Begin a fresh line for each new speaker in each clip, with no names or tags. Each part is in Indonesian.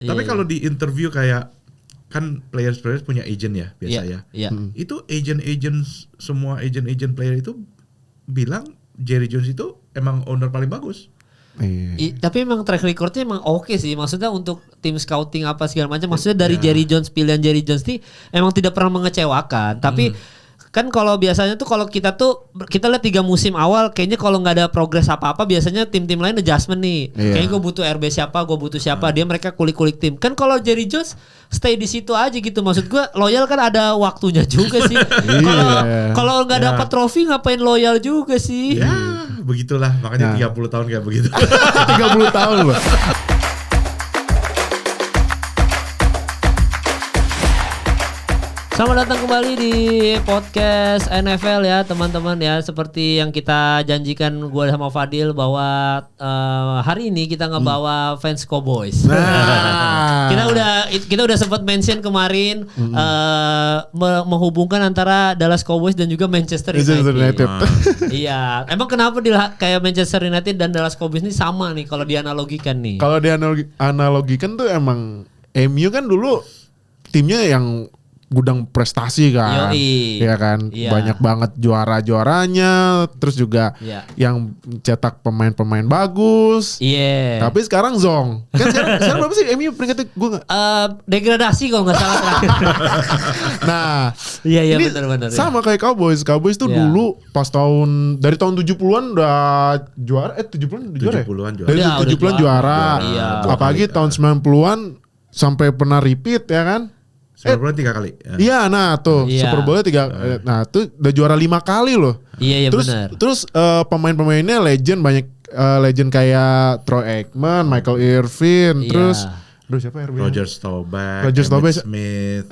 Tapi kalau di interview kayak kan players punya agent ya biasa ya. Itu agent semua agent player itu bilang Jerry Jones itu emang owner paling bagus.
Tapi emang track recordnya emang oke sih. Maksudnya untuk tim scouting apa segala macam. Maksudnya dari Jerry Jones, pilihan Jerry Jones ini emang tidak pernah mengecewakan. Tapi kan kalau biasanya tuh kalau kita lihat 3 musim awal kayaknya kalau nggak ada progres apa-apa biasanya tim-tim lain adjustment nih. Kayaknya gue butuh RB siapa, gue butuh siapa. Dia mereka kulik-kulik tim. Kan kalau Jerry Jones stay di situ aja gitu. Maksud gue loyal kan ada waktunya juga sih. Kalau nggak dapat trofi ngapain loyal juga sih?
Ya begitulah makanya 30 tahun kayak begitu.
30 tahun loh.
Selamat datang kembali di podcast NFL ya teman-teman ya. Seperti yang kita janjikan gue sama Fadil bahwa hari ini kita ngebawa fans Cowboys. Kita udah sempat mention kemarin menghubungkan antara Dallas Cowboys dan juga Manchester United. Iya, emang kenapa kayak Manchester United dan Dallas Cowboys ini sama nih kalau dianalogikan nih?
Kalau dianalogikan tuh emang MU kan dulu timnya yang gudang prestasi kan, ya kan, banyak banget juaranya, terus juga yang cetak pemain-pemain bagus. Tapi sekarang zong. Kan sekarang berapa sih MU peringkatnya? Gue nggak.
Degradasi kalau nggak salah terakhir.
Nah,
iya
ini
benar-benar.
sama kayak Cowboys. Cowboys tuh dulu pas dari tahun 70-an udah juara. 70-an juara.
70-an juara.
Dari 70-an juara. Apalagi tahun 90-an sampai pernah repeat ya kan.
Super Bowl 3 kali.
Iya, nah tuh Super Bowl 3. Nah, tuh udah juara 5 kali loh.
Iya benar.
Terus pemain-pemainnya legend banyak, legend kayak Troy Aikman, Michael Irvin, terus siapa Irvin?
Roger Staubach, Smith.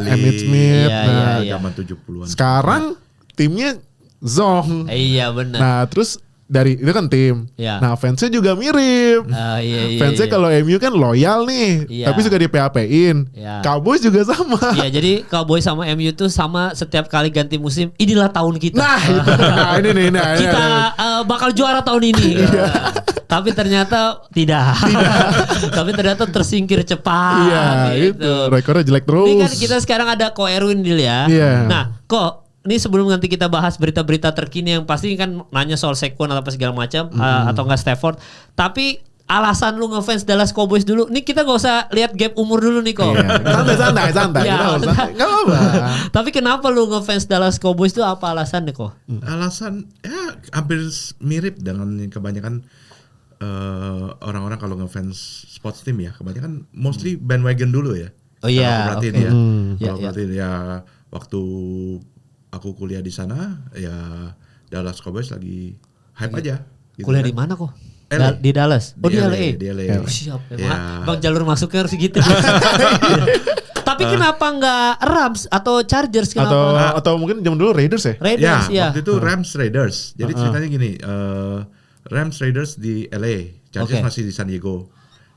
Emmitt Smith.
Nah, zaman 70-an.
Sekarang timnya zong.
Iya benar.
Nah, terus dari itu kan tim. Nah, fansnya juga mirip. Fansnya kalau MU kan loyal nih, tapi suka di PHP-in. Cowboys juga sama.
Iya, jadi Cowboys sama MU tuh sama setiap kali ganti musim. Inilah tahun kita.
Nah, itu. Ini.
Kita bakal juara tahun ini. Tapi ternyata tidak. Tapi ternyata tersingkir cepat.
Iya, gitu. Itu. Rekornya jelek terus.
Ini kan kita sekarang ada Ko Erwin Dil ya. Nah, Ko, ini sebelum nanti kita bahas berita-berita terkini yang pasti kan nanya soal Saquon atau apa segala macam atau enggak Stafford. Tapi alasan lu ngefans Dallas Cowboys dulu. Nih kita gak usah lihat gap umur dulu nih kok.
Santai. Gak apa-apa.
Tapi kenapa lu ngefans Dallas Cowboys itu apa alasannya kok?
Alasan ya hampir mirip dengan kebanyakan orang-orang kalau ngefans sports team ya. Kebanyakan mostly bandwagon dulu ya.
Oh iya.
Berarti ya waktu aku kuliah di sana ya Dallas Cowboys lagi hype aja. Gitu
kuliah
kan.
Di mana kok?
LA.
Di Dallas. Oh di LA.
Di LA.
Siap. Bang jalur masuknya harus gitu. Tapi kenapa nggak Rams atau Chargers kenapa?
Atau mungkin zaman dulu Raiders ya?
Raiders ya.
Waktu itu Rams Raiders. Jadi ceritanya gini, Rams Raiders di LA, Chargers masih di San Diego.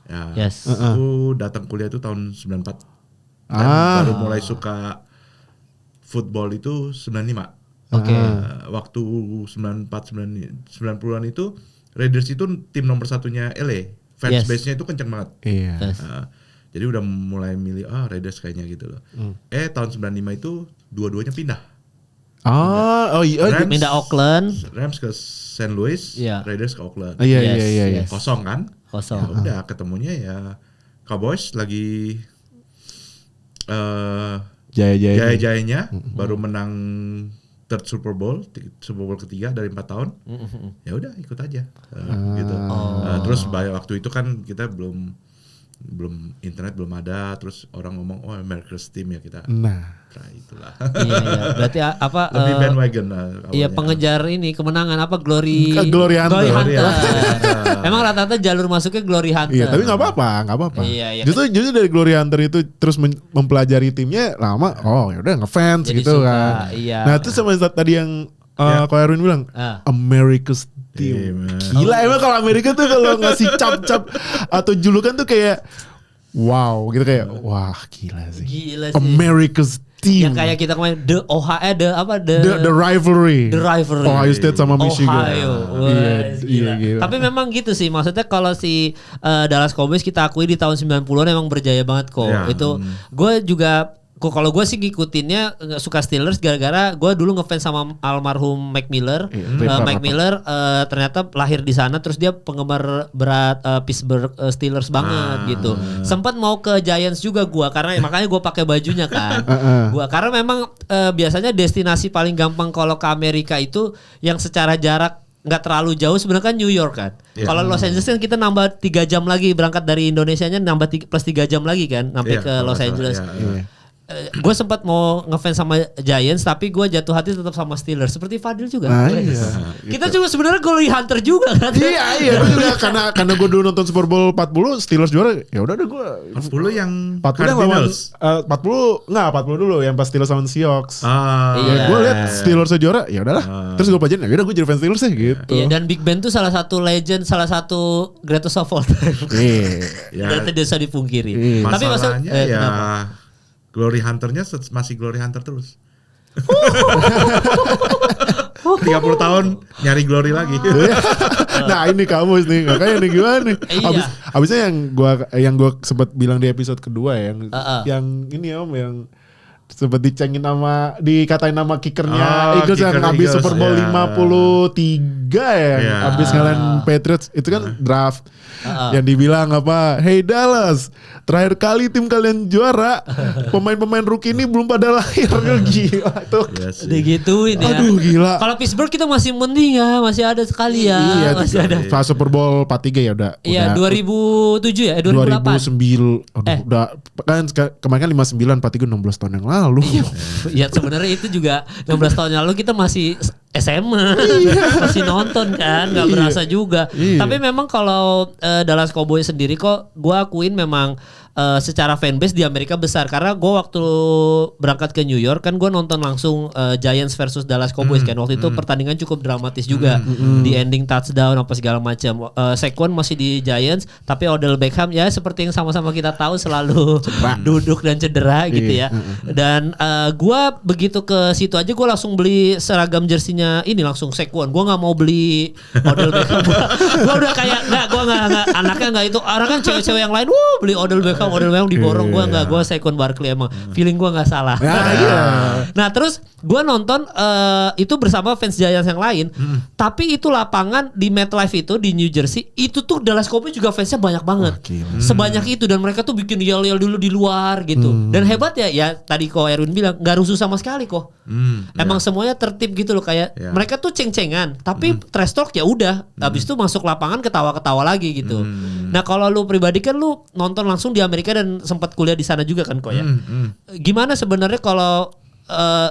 Ya. Aku datang kuliah itu tahun 94. Dan baru mulai suka football itu 95. Waktu 90-an itu Raiders itu tim nomor satunya LA. Fans base-nya itu kenceng banget. Jadi udah mulai milih Raiders kayaknya gitu loh. Tahun 95 itu dua-duanya pindah.
Pindah Oakland.
Rams ke St. Louis, Raiders ke Oakland.
Iya.
Kosong kan?
Kosong.
Ya udah ketemunya ya Cowboys lagi jaya-jayanya baru menang third Super Bowl ketiga dari 4 tahun. Ya udah ikut aja gitu. Terus waktu itu kan kita belum internet belum ada, terus orang ngomong America's Team ya kita. Nah itulah.
Iya. Berarti apa?
Lebih bandwagon lah.
Iya, pengejar ini kemenangan apa Glory
Hunter.
Emang rata-rata jalur masuknya Glory Hunter.
Iya, tapi nggak apa-apa.
Iya.
Justru dari Glory Hunter itu terus mempelajari timnya lama. Ya udah ngefans
jadi
gitu
suka,
kan.
Iya.
Nah itu sama tadi yang Ko Erwin bilang America's Team. Gila emang kalau Amerika tuh kalau ngasih cap-cap atau julukan tuh kayak wow gitu kayak wah gila sih. America's team.
Yang kayak kita kemarin the
rivalry.
The rivalry.
Ohio State sama Michigan.
Ohio. Gila. Tapi memang gitu sih. Maksudnya kalau si Dallas Cowboys kita akui di tahun 90-an emang berjaya banget kok. Itu gue juga kalau gue sih ngikutinnya suka Steelers gara-gara gue dulu ngefans sama almarhum Mac Miller. Mac Miller ternyata lahir di sana, terus dia penggemar berat Pittsburgh Steelers banget gitu. Sempat mau ke Giants juga gue, karena makanya gue pakai bajunya kan. Gua karena memang biasanya destinasi paling gampang kalau ke Amerika itu yang secara jarak nggak terlalu jauh sebenarnya kan New York kan. Kalau Los Angeles kan kita nambah 3 jam lagi berangkat dari Indonesianya, nambah plus 3 jam lagi kan sampai ke Los Angeles. Gue sempat mau ngefans sama Giants, tapi gue jatuh hati tetap sama Steelers seperti Fadil juga. Kita juga sebenarnya Glory Hunter juga kan.
Iya juga karena gue dulu nonton Super Bowl 40 Steelers juara, ya udah deh gue
40 yang
40 yang lawan 40 dulu yang pas Steelers lawan Seahawks. Gue lihat Steelers juara, ya udahlah. Terus gue pelajarin, ya udah gue jadi fans Steelers gitu.
Iya, dan Big Ben tuh salah satu legend, salah satu greatest of all time. Dan tidak bisa dipungkiri.
Tapi masalahnya ya Glory Hunter-nya masih Glory Hunter terus. 30 tahun nyari glory lagi.
Nah ini kamu nih, makanya nih gimana nih? Abisnya yang gua sempat bilang di episode kedua yang ini yang sempat dikatain nama kickernya Eagles yang abis Super Bowl 53 abis ngalahin Patriots itu kan draft. Yang dibilang apa? Hey Dallas, terakhir kali tim kalian juara, pemain-pemain rookie ini belum pada lahir. Gila tuh.
Digituin ya.
Aduh gila.
Kalau Pittsburgh kita masih mending ya, masih ada sekali ya.
Iya,
masih ada.
Pas Super Bowl 43 ya udah.
Iya 2007 ya, 2008.
2009. Udah kan kemarin kan 59, 43 16 tahun yang lalu.
Iya sebenarnya itu juga 16 tahun yang lalu kita masih SMA, masih nonton kan, nggak berasa juga. Tapi memang kalau Dallas Cowboys sendiri kok, gue akuin memang secara fanbase di Amerika besar. Karena gue waktu berangkat ke New York kan gue nonton langsung Giants versus Dallas Cowboys kan. Waktu itu pertandingan cukup dramatis juga, di ending touchdown apa segala macam. Saquon masih di Giants, tapi Odell Beckham ya seperti yang sama-sama kita tahu selalu duduk dan cedera gitu ya. Dan gue begitu ke situ aja gue langsung beli seragam jersinya ini langsung Saquon. Gue nggak mau beli Odell Beckham. Gue udah kayak gue nggak anaknya nggak itu. Orang kan cewek-cewek yang lain, beli Odell Beckham diborong. Gue nggak, gue Saquon Barkley emang feeling gue nggak salah. Nah terus gue nonton itu bersama fans Giants yang lain. Tapi itu lapangan di MetLife itu di New Jersey itu tuh Dallas Cowboys juga fansnya banyak banget. Sebanyak itu, dan mereka tuh bikin yel-yel dulu di luar gitu. Dan hebat ya tadi kok Erwin bilang nggak rusuh sama sekali kok. Emang semuanya tertib gitu loh, kayak mereka tuh ceng-cengan tapi trash talk ya udah. Habis itu masuk lapangan ketawa-ketawa lagi gitu. Nah kalau lu pribadi kan lu nonton langsung di Amerika dan sempat kuliah di sana juga kan kok ya. Gimana sebenarnya kalau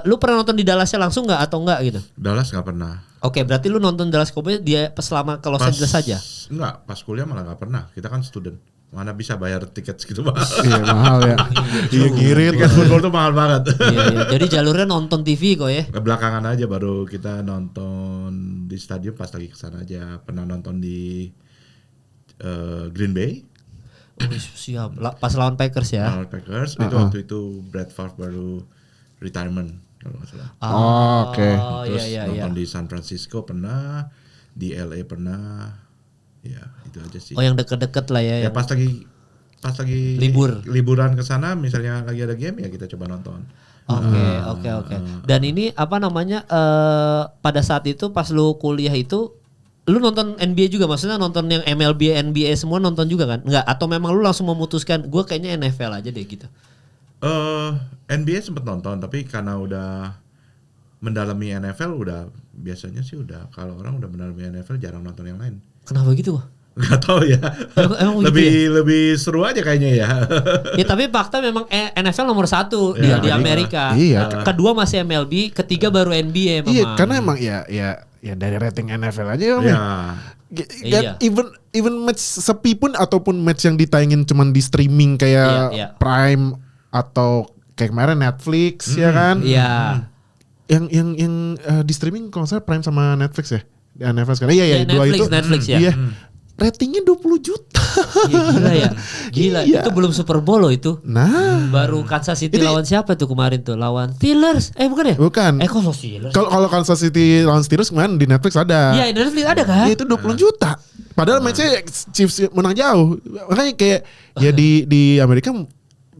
lu pernah nonton di Dallasnya langsung nggak atau nggak gitu?
Dallas nggak pernah.
Oke, berarti lu nonton Dallas Cowboys dia selama ke Los Angeles saja?
Enggak, pas kuliah malah nggak pernah. Kita kan student. Mana bisa bayar tiket segitu mahal.
Iya mahal ya. Iya ngirit.
Tiket football tuh mahal banget.
Iya. Jadi jalurnya nonton TV kok ya.
Belakangan aja baru kita nonton di stadion pas lagi kesana aja. Pernah nonton di Green Bay.
Siap. Pas lawan Packers ya.
Lawan Packers. Itu waktu itu Brett Favre baru retirement kalau nggak salah.
Oke.
Terus nonton di San Francisco pernah, di LA pernah. Ya itu aja sih.
Oh yang deket-deket lah ya.
Ya pas lagi liburan ke sana misalnya lagi ada game ya kita coba nonton.
Oke. Dan ini apa namanya pada saat itu pas lu kuliah itu lu nonton NBA juga, maksudnya nonton yang MLB, NBA semua nonton juga kan? Enggak, atau memang lu langsung memutuskan gue kayaknya NFL aja deh gitu?
NBA sempet nonton tapi karena udah mendalami NFL udah biasanya sih udah kalau orang udah mendalami NFL jarang nonton yang lain. Kenapa
gitu?
Gak tau ya. Emang lebih seru aja kayaknya ya.
Ya tapi fakta memang NFL nomor 1 di Amerika.
Iya.
Kedua masih MLB, ketiga baru NBA memang.
Iya, karena emang ya dari rating NFL aja ya. Even match sepi pun ataupun match yang ditayangin cuman di streaming kayak Prime atau kayak kemarin Netflix ya kan.
Iya.
Yang di streaming kalau saya Prime sama Netflix ya. Di NFL sekarang. Iya dua itu.
Netflix ya.
Iya. ratingnya 20 juta.
Iya, gila ya. Gila,
Iya.
itu belum Super Bowl loh itu.
Nah,
Baru Kansas City lawan siapa tuh kemarin tuh? Lawan Steelers. Bukan ya?
bukan.
Kok Steelers?
Kalau Kansas City lawan Steelers kemarin di Netflix ada.
Iya, Netflix ada kan?
Ya, itu 20 juta. Padahal matchnya Chiefs menang jauh. Makanya kayak ya di Amerika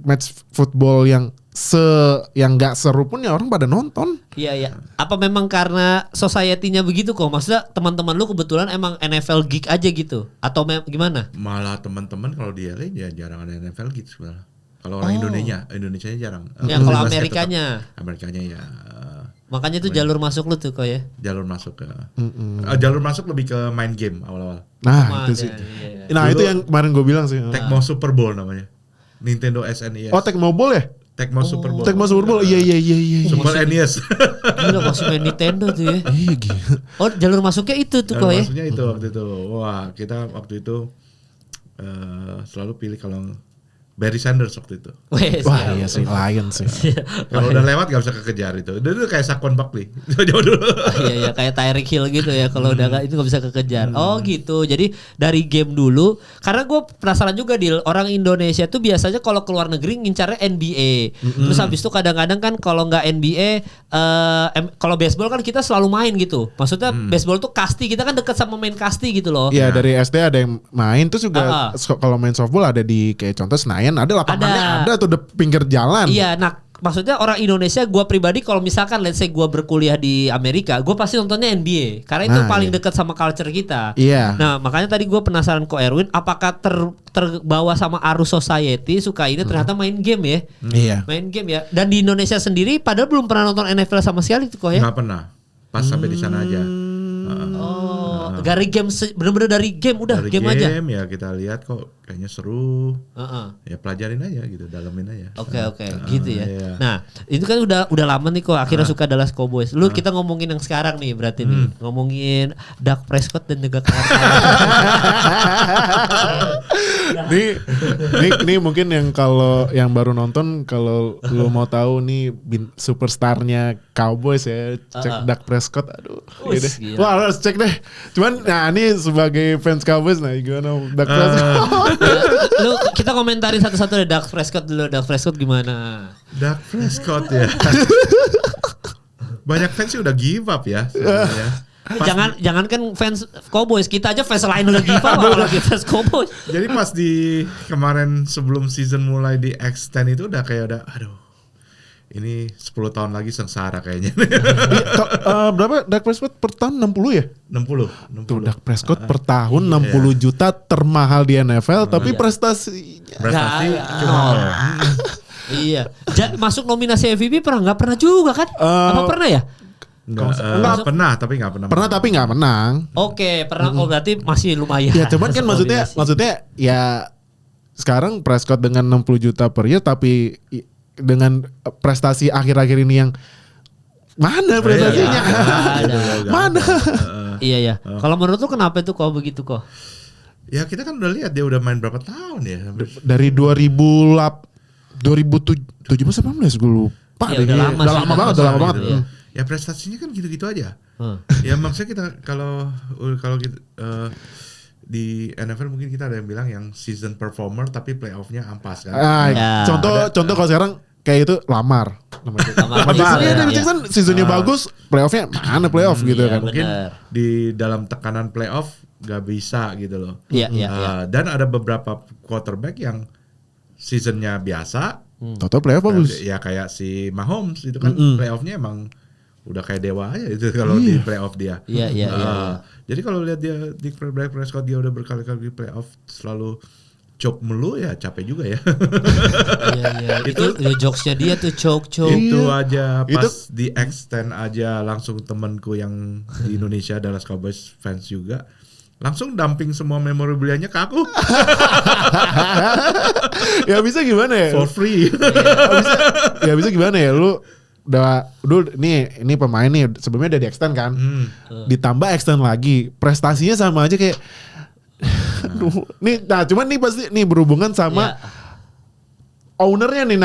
match football yang nggak seru pun ya orang pada nonton.
Iya. Apa memang karena society-nya begitu kok? Maksudnya teman-teman lu kebetulan emang NFL geek aja gitu? Atau gimana?
Malah teman-teman kalau di LA ya jarang ada NFL gitu sebenarnya. Kalau orang Indonesianya jarang.
Ya kalau Amerikanya
ya.
Makanya itu jalur masuk lu tuh kok ya?
Jalur masuk ke jalur masuk lebih ke main game awal-awal.
Nah itu sih.
Iya.
Nah
Dulu,
itu yang kemarin gue bilang sih.
Tecmo Super Bowl namanya. Nintendo SNES.
Oh Tecmo Bowl ya?
Tecmo Super Bowl.
Tecmo Super Bowl. Iya.
Super NES.
Gila masih main Nintendo tuh ya.
Iya gila.
Oh jalur masuknya itu tuh kok ya?
Maksudnya itu waktu itu. Wah kita waktu itu selalu pilih kalau Barry Sanders waktu itu.
Wah iya sih Lions sih.
Kalau udah lewat gak bisa kekejar itu. Itu kayak Saquon Barkley. Jauh dulu.
Iya kayak Tyreek Hill gitu ya. Kalau udah itu gak bisa kekejar. Oh gitu. Jadi dari game dulu. Karena gue penasaran juga orang Indonesia tuh biasanya kalau keluar negeri ngincarnya NBA. Terus habis itu kadang-kadang kan kalau nggak NBA, kalau baseball kan kita selalu main gitu. Maksudnya baseball tuh kasti, kita kan deket sama main kasti gitu loh.
Iya dari SD ada yang main. Terus juga kalau main softball ada di kayak contoh Senayan. Ada lapangannya ada tuh di pinggir jalan.
Iya, nah maksudnya orang Indonesia, gue pribadi kalau misalkan let's say gue berkuliah di Amerika, gue pasti nontonnya NBA karena itu paling dekat sama culture kita.
Iya.
Nah makanya tadi gue penasaran kok Erwin, apakah terbawa sama arus society suka ini ternyata main game ya?
Iya.
Main game ya. Dan di Indonesia sendiri padahal belum pernah nonton NFL sama sekali tuh kok ya?
Nggak pernah. Pas sampai di sana aja.
Dari game, bener-bener dari game udah
dari
game aja.
Ya kita lihat kok kayaknya seru. Ya pelajarin aja gitu, dalamin aja.
Oke, gitu ya.
Iya.
Nah, itu kan udah lama nih kok akhirnya suka Dallas Cowboys. Lu kita ngomongin yang sekarang nih berarti nih. Ngomongin Dak Prescott dan juga
Nih mungkin yang kalau yang baru nonton, kalau lu mau tahu nih superstarnya Cowboys ya, cek Dak Prescott. Aduh.
Gila.
Wah, harus cek deh. Cuman nah ini sebagai fans Cowboys, nah gimana Dak Prescott?
Lu kita komentarin satu-satu deh. Dak Prescott dulu. Dak Prescott gimana?
Dak Prescott ya. Banyak fans sih udah give up ya sebenarnya.
Jangan kan fans Cowboys, kita aja fans lain udah give up apalagi fans Cowboys.
Jadi pas di kemarin sebelum season mulai di extend itu udah kayak aduh. Ini 10 tahun lagi sengsara kayaknya.
Berapa Dak Prescott per tahun 60 ya?
60.
Tuh Dak Prescott per tahun 60 juta termahal di NFL, tapi prestasinya
nol. Iya. Masuk nominasi MVP nggak pernah juga kan? Apa pernah ya?
Nggak pernah tapi nggak
menang.
Oke, pernah. Oh berarti masih lumayan.
Ya cuman kan maksudnya ya sekarang Prescott dengan 60 juta per year tapi dengan prestasi akhir-akhir ini yang mana prestasinya? Mana?
Iya. Kalau menurut lu kenapa itu kok begitu kok?
Ya kita kan udah lihat dia udah main berapa tahun ya?
Dari 2007 18 gue lupa.
Ya, udah lama
banget.
Ya prestasinya kan gitu-gitu aja. Ya maksudnya kita kalau kita di NFL mungkin kita ada yang bilang yang season performer tapi playoff-nya ampas kan.
Contoh kalau sekarang kayak itu Lamar. Jackson seasonnya bagus, playoff-nya mana playoff gitu kan.
Mungkin di dalam tekanan playoff gak bisa gitu loh.
Iya.
Dan ada beberapa quarterback yang seasonnya biasa.
Toto playoff bagus.
Ya kayak si Mahomes itu kan playoff-nya emang udah kayak dewa aja itu kalau di playoff dia.
Iya.
Jadi kalau lihat dia di Prescott dia udah berkali-kali di playoff selalu choke mulu ya capek juga ya.
Iya. Itu jokesnya dia tuh choke.
Itu aja pas di extend aja langsung temanku yang di Indonesia Dallas Cowboys fans juga langsung dumping semua memorabilianya ke aku.
Ya bisa gimana ya?
For free.
Ya bisa gimana ya? Lu udah ini pemain nih sebelumnya udah di extend kan, ditambah extend lagi, prestasinya sama aja kayak, cuman nih pasti nih berhubungan sama ownernya nih,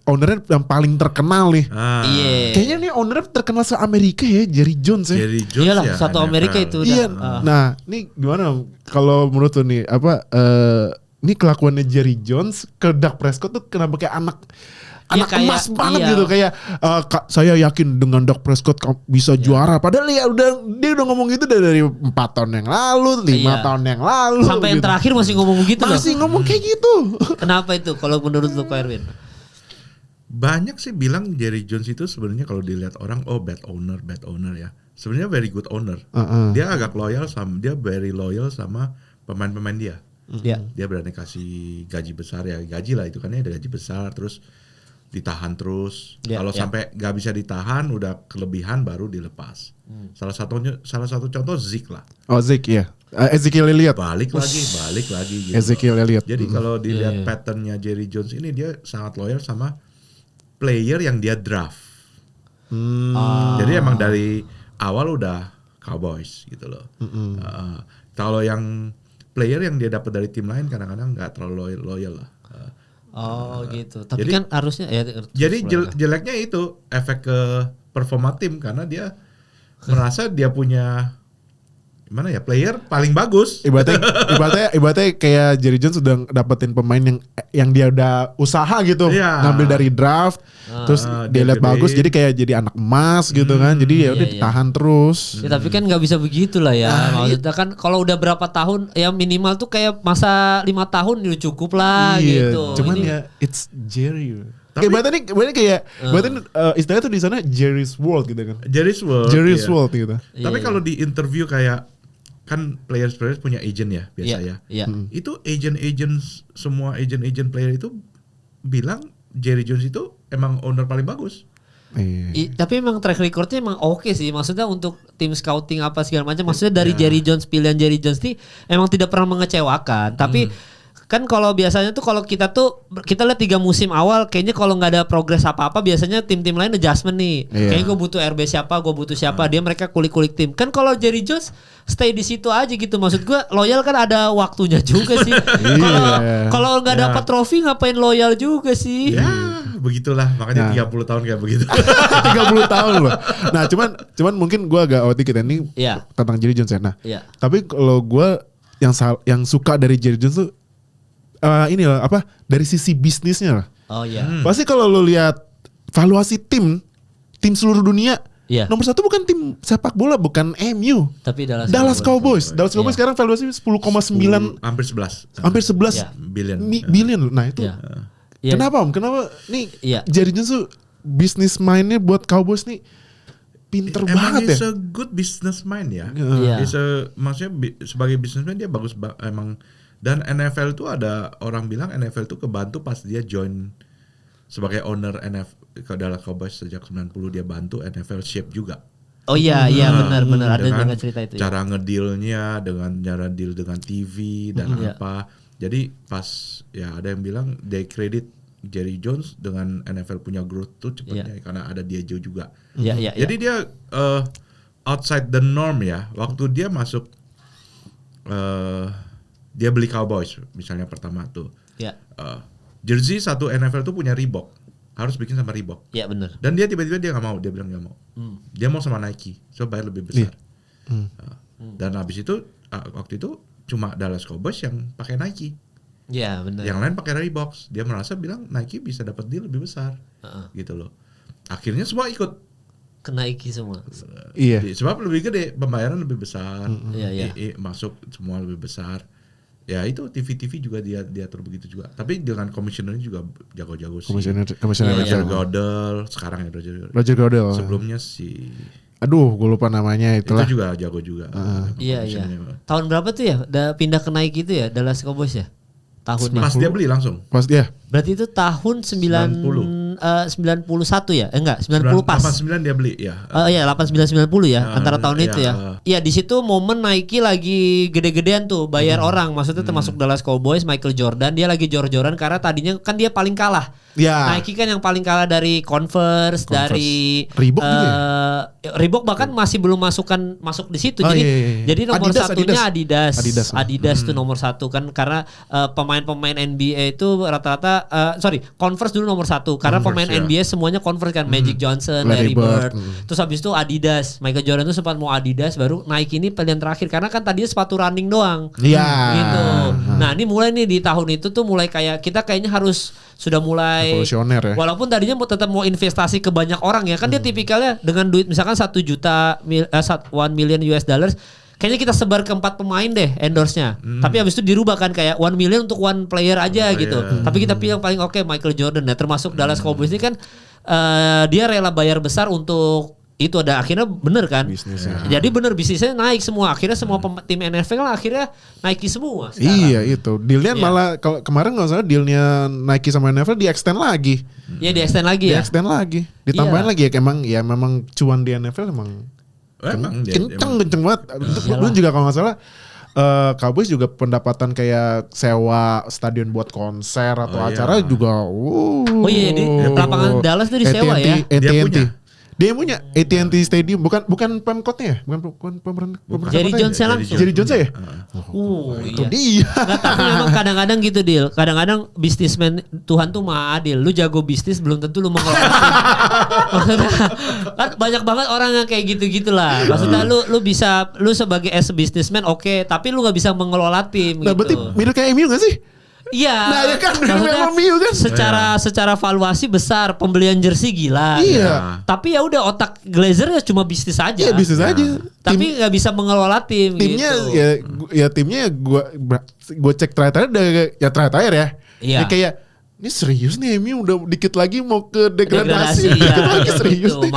ownernya yang paling terkenal nih.
Iya.
Kayaknya nih ownernya terkenal se-Amerika ya, Jerry Jones ya.
Jerry Jones
Iyalah,
ya,
satu
NFL.
Amerika itu udah.
Iya. Nah, ini gimana kalau menurut lu nih ini kelakuannya Jerry Jones ke Dak Prescott tuh kenapa kayak anak
kayak,
emas banget
iya.
gitu, kayak saya yakin dengan Dak Prescott bisa juara, padahal ya dia udah ngomong gitu dari 4 tahun yang lalu, 5 tahun yang lalu
sampai yang
gitu.
terakhir masih ngomong gitu loh.
Masih ngomong kayak gitu.
Kenapa itu kalau menurut lu, Ko Erwin?
Banyak sih bilang Jerry Jones itu sebenarnya kalau dilihat orang bad owner ya. Sebenarnya very good owner. Dia agak very loyal sama pemain-pemain dia. Dia berani kasih gaji besar ya, gaji lah itu kan ya, ada gaji besar, terus ditahan terus. Kalau sampai nggak bisa ditahan, udah kelebihan baru dilepas. Salah satu contoh Zeke lah.
Oh, Zeke ya. Ezekiel Elliott.
Balik lagi gitu.
Ezekiel Elliott.
Jadi kalau dilihat patternnya Jerry Jones ini, dia sangat loyal sama player yang dia draft. Jadi emang dari awal udah Cowboys gitu loh. Kalau yang player yang dia dapat dari tim lain kadang-kadang nggak terlalu loyal lah.
Gitu. Tapi
jadi,
kan harusnya ya.
Jadi jeleknya itu efek ke performa tim karena dia merasa dia punya gimana ya, player paling bagus.
Ibaratnya kayak Jerry Jones sudah dapetin pemain yang dia udah usaha gitu, ngambil dari draft, terus dia lihat bagus, jadi kayak jadi anak emas gitu kan, jadi ya udah ditahan terus.
Ya, tapi kan nggak bisa begitu lah ya. Maksudnya kan kalau udah berapa tahun, ya minimal tuh kayak masa 5 tahun udah cukup lah gitu.
Cuman ya it's Jerry. Berarti kayak istilahnya tuh di sana Jerry's World gitu kan.
Jerry's World
gitu.
Tapi kalau di interview kayak kan players punya agent ya biasa ya. Itu agent semua agent player itu bilang Jerry Jones itu emang owner paling bagus.
Tapi emang track recordnya emang oke sih. Maksudnya untuk tim scouting apa segala macam. Maksudnya dari Jerry Jones, pilihan Jerry Jones nih emang tidak pernah mengecewakan. Tapi kan kalau biasanya tuh kalau kita lihat 3 musim awal kayaknya kalau nggak ada progres apa-apa biasanya tim-tim lain adjustment nih. Kayaknya gue butuh RB siapa, gue butuh siapa, mereka kulik-kulik tim. Kan kalau Jerry Jones stay di situ aja gitu. Maksud gue loyal kan ada waktunya juga sih. Kalau nggak dapat trofi ngapain loyal juga sih?
Ya begitulah, makanya 30 tahun kayak begitu.
30 tahun loh. Nah cuman mungkin gue agak out dikit ini tentang Jerry Jones ya. Nah tapi kalau gue yang suka dari Jerry Jones tuh ini lah dari sisi bisnisnya lah. Pasti kalau lo lihat valuasi tim seluruh dunia, nomor 1 bukan tim sepak bola, bukan MU,
tapi
Dallas Cowboys. Dallas Cowboys sekarang valuasi 10,9
hampir 11
billion. Nah itu kenapa nih Jerry Jones tuh bisnis mindnya buat Cowboys nih pinter banget ya.
He's a good businessman ya. Maksudnya sebagai businessman dia bagus emang. Dan NFL tuh ada orang bilang NFL tuh kebantu pas dia join sebagai owner NFL ke Dallas Cowboys sejak 90, dia bantu NFL shape juga.
Oh iya benar ada dengan cerita itu.
Cara ngedealnya dengan cara deal dengan TV dan apa. Jadi pas ada yang bilang they credit Jerry Jones dengan NFL punya growth tuh cepetnya karena ada Diageo juga. Jadi dia outside the norm ya. Waktu dia masuk dia beli Cowboys misalnya pertama tuh. Jersey satu NFL tuh punya Reebok. Harus bikin sama Reebok.
Iya benar.
Dan dia tiba-tiba dia nggak mau, dia bilang nggak mau. Dia mau sama Nike, so bayar lebih besar. Dan habis itu waktu itu cuma Dallas Cowboys yang pakai Nike.
Iya benar.
Yang lain pakai Reebok. Dia merasa bilang Nike bisa dapat deal lebih besar. Gitu loh. Akhirnya semua ikut
ke Nike semua.
Sebab lebih gede, pembayaran lebih besar. Masuk semua lebih besar. Ya itu TV juga dia atur begitu juga. Tapi dengan komisionernya juga jago-jago sih.
Komisioner
Roger Goodell sekarang ya
Roger Goodell.
Sebelumnya si
aduh gue lupa namanya itulah.
Itu juga jago juga.
Iya. Tahun berapa tuh ya? Udah pindah ke Nike itu ya Dallas Cowboys ya? Tahunnya.
Pas dia beli langsung.
Pas dia.
Berarti itu tahun 91 ya? Enggak, 90 pas.
89 dia beli ya.
Iya, 89 90 ya, antara tahun itu ya. Iya, di situ momen Nike lagi gede-gedean tuh bayar orang, maksudnya termasuk Dallas Cowboys, Michael Jordan, dia lagi jor-joran karena tadinya kan dia paling kalah.
Ya.
Nike kan yang paling kalah dari Converse. Dari
Reebok juga
Reebok bahkan masih belum masuk di situ. Jadi nomor satunya Adidas tuh nomor satu kan, karena pemain-pemain NBA itu rata-rata Converse dulu nomor satu karena pemain NBA semuanya Converse kan, Magic Johnson, Larry Bird. Terus habis itu Adidas, Michael Jordan tuh sempat mau Adidas, baru Nike ini pilihan terakhir karena kan tadinya sepatu running doang.
Iya.
Gitu. Nah, ini mulai nih di tahun itu tuh mulai kayak kita kayaknya harus sudah mulai
evolusioner ya.
Walaupun tadinya tetap mau investasi ke banyak orang ya. Kan dia tipikalnya dengan duit misalkan 1 million US dollars, kayaknya kita sebar ke 4 pemain deh endorse-nya. Tapi habis itu dirubah kan kayak 1 million untuk one player aja gitu. Tapi kita pilih yang paling oke Michael Jordan ya. Termasuk Dallas Cowboys ini kan dia rela bayar besar untuk itu, ada akhirnya bener kan. Jadi bener bisnisnya naik semua. Akhirnya semua tim NFL akhirnya Nike semua sekarang.
Iya itu. Dealnya malah kalau kemarin nggak salah dealnya Nike sama NFL di extend lagi.
Iya di extend lagi ya.
Di extend lagi. Ditambahin lagi ya memang cuan di NFL emang kenceng banget. Belum juga kalau nggak salah Cowboys juga pendapatan kayak sewa stadion buat konser atau acara juga.
Oh iya di lapangan Dallas tuh disewa ya.
AT&T. Dia punya AT&T Stadium, bukan Pemkotnya ya, bukan pemerintah.
Jerry Jones langsung.
Jerry Jones ya?
Itu
iya. Dia.
Nggak, tapi memang kadang-kadang gitu Dil. Kadang-kadang bisnismen Tuhan tuh maha adil. Lu jago bisnis belum tentu lu mengelola. Maksudnya kan banyak banget orang yang kayak gitu-gitulah. Maksudnya lu bisa, lu sebagai businessman oke, tapi lu nggak bisa mengelola tim.
Nah
gitu.
berarti mirip kayak MU nggak sih?
Iya.
Nah ya kan
secara valuasi besar, pembelian jersey gila.
Iya.
Tapi ya udah otak Glazer ya cuma bisnis aja.
Iya bisnis aja.
Tapi nggak bisa mengelola tim.
Timnya
gitu.
ya timnya gue cek terakhir ya.
Iya.
Ya kayak ini serius nih MU udah dikit lagi mau ke degradasi.
Ya,
serius
gitu.
nih.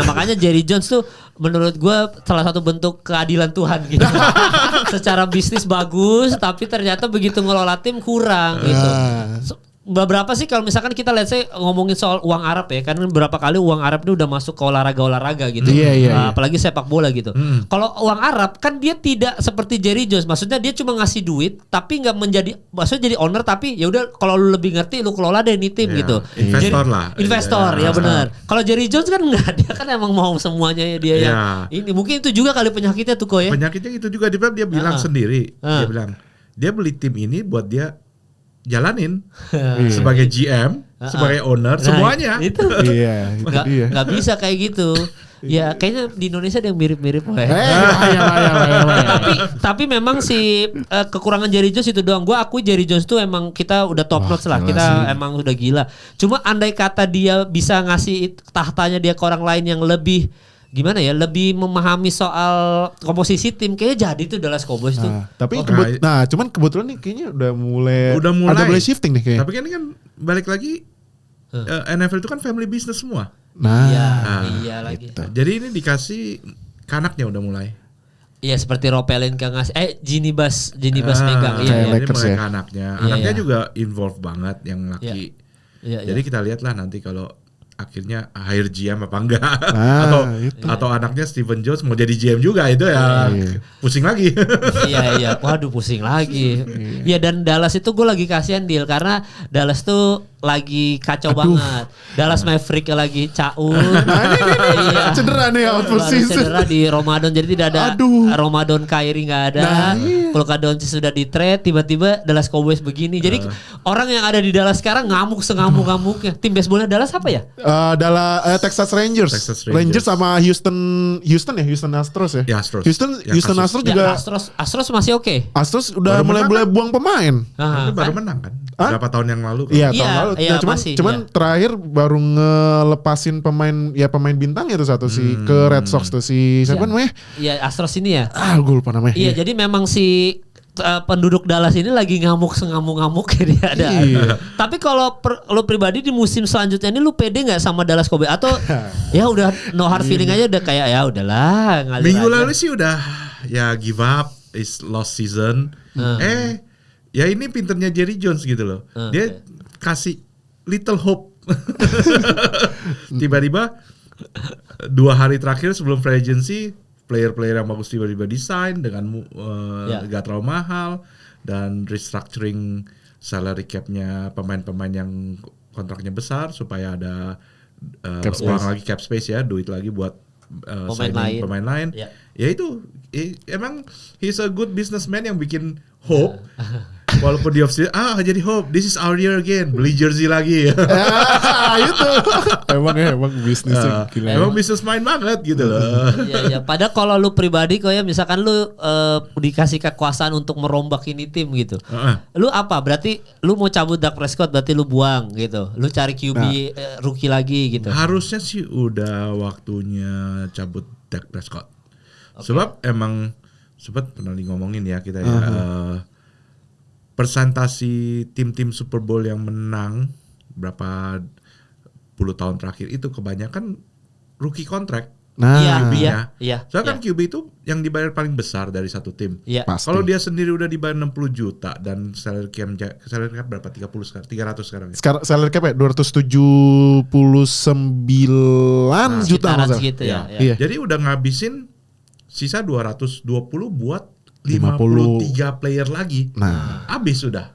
Makanya Jerry Jones tuh menurut gue salah satu bentuk keadilan Tuhan gitu. Secara bisnis bagus, tapi ternyata begitu ngelola tim kurang gitu. Beberapa sih kalau misalkan kita lihat saya ngomongin soal uang Arab ya, kan beberapa kali uang Arab ini udah masuk ke olahraga gitu.
Iya.
Apalagi sepak bola gitu. Kalau uang Arab kan dia tidak seperti Jerry Jones, maksudnya dia cuma ngasih duit tapi nggak maksudnya jadi owner, tapi ya udah kalau lu lebih ngerti lu kelola deh ini tim gitu. Investor ya benar. Kalau Jerry Jones kan enggak, dia kan emang mau semuanya dia yang ini. Mungkin itu juga kali penyakitnya tuh ya.
Penyakitnya itu juga dia bilang sendiri. Dia bilang dia beli tim ini buat dia jalanin sebagai GM, sebagai owner, semuanya.
Itu.
Iya, itu dia.
Nggak bisa kayak gitu. Ya kayaknya di Indonesia ada yang mirip-mirip. Tapi memang si kekurangan Jerry Jones itu doang. Gue akui Jerry Jones tuh emang kita udah top notch lah. Kita emang udah gila. Cuma andai kata dia bisa ngasih tahtanya dia ke orang lain yang lebih gimana ya, lebih memahami soal komposisi tim, kayaknya jadi tuh Dallas Cowboys tuh.
Tapi cuman kebetulan nih kayaknya udah mulai ada mulai shifting nih kayaknya.
Tapi kan ini kan balik lagi NFL itu kan family business semua.
Iya lagi.
Gitu.
Jadi ini dikasih ke anaknya udah mulai.
Iya seperti Ropelin ke Ginny Bass megang.
Iya.
Ini mulai ke anaknya. Anaknya juga involved banget yang laki. Jadi kita lihat lah nanti kalau akhirnya hire GM apa enggak, atau anaknya Stephen Jones mau jadi GM juga, itu ya pusing lagi.
Iya, waduh pusing lagi. Iya, dan Dallas itu gue lagi kasihan Deal, karena Dallas tuh lagi kacau banget. Dallas Maverick lagi caur.
Cedera nih output season.
Cedera di Ramadan, jadi tidak ada Ramadan, Kyrie nggak ada. Luka Doncic sudah di trade, tiba-tiba Dallas Cowboys begini. Jadi orang yang ada di Dallas sekarang ngamuk sengamuk-ngamuknya. Tim baseballnya Dallas apa ya?
Texas Rangers. Rangers sama Houston Astros ya. Houston Astros juga.
Astros masih oke.
Astros udah mulai buang pemain.
Baru menang kan? Berapa tahun yang lalu?
Iya, tahun lalu. Cuman terakhir baru ngelepasin pemain bintang itu satu sih ke Red Sox tuh si siapa namanya?
Iya, Astros ini ya.
Gue lupa namanya.
Iya, jadi memang si penduduk Dallas ini lagi ngamuk dia ada. Tapi kalau lo pribadi di musim selanjutnya ini lu pede nggak sama Dallas Cowboys atau ya udah no hard feeling aja, udah kayak ya udahlah ngalir
minggu
aja.
lalu sih udah ya give up, is lost season. Ya ini pinternya Jerry Jones gitu loh. Dia kasih little hope. Tiba-tiba 2 hari terakhir sebelum free agency, player-player yang bagus tiba-tiba design dengan gak terlalu mahal, dan restructuring salary cap-nya pemain-pemain yang kontraknya besar supaya ada
Cap
uang lagi, cap space ya, duit lagi buat pemain lain. Ya itu emang he's a good businessman yang bikin hope. Walaupun di off-season, jadi hope, this is our year again, beli jersey lagi.
Itu emang bisnisnya gila.
Emang bisnis main banget gitu loh.
Iya. Padahal kalau lu pribadi kok ya, misalkan lu dikasih kekuasaan untuk merombak ini tim gitu. Lu apa? Berarti lu mau cabut Dak Prescott, berarti lu buang gitu. Lu cari QB rookie lagi gitu.
Harusnya sih udah waktunya cabut Dak Prescott. Sebab emang sempat pernah ngomongin ya kita ya. Persentasi tim-tim Super Bowl yang menang berapa puluh tahun terakhir itu kebanyakan rookie contract.
Iya.
Soalnya kan QB itu yang dibayar paling besar dari satu tim.
Iya.
Kalau dia sendiri udah dibayar 60 juta dan salary cap berapa? 300 sekarang ya?
Sekarang salary cap ya 279 juta masalah.
Gitu ya.
Iya.
Jadi udah ngabisin sisa 220 buat 53 player lagi. Habis sudah.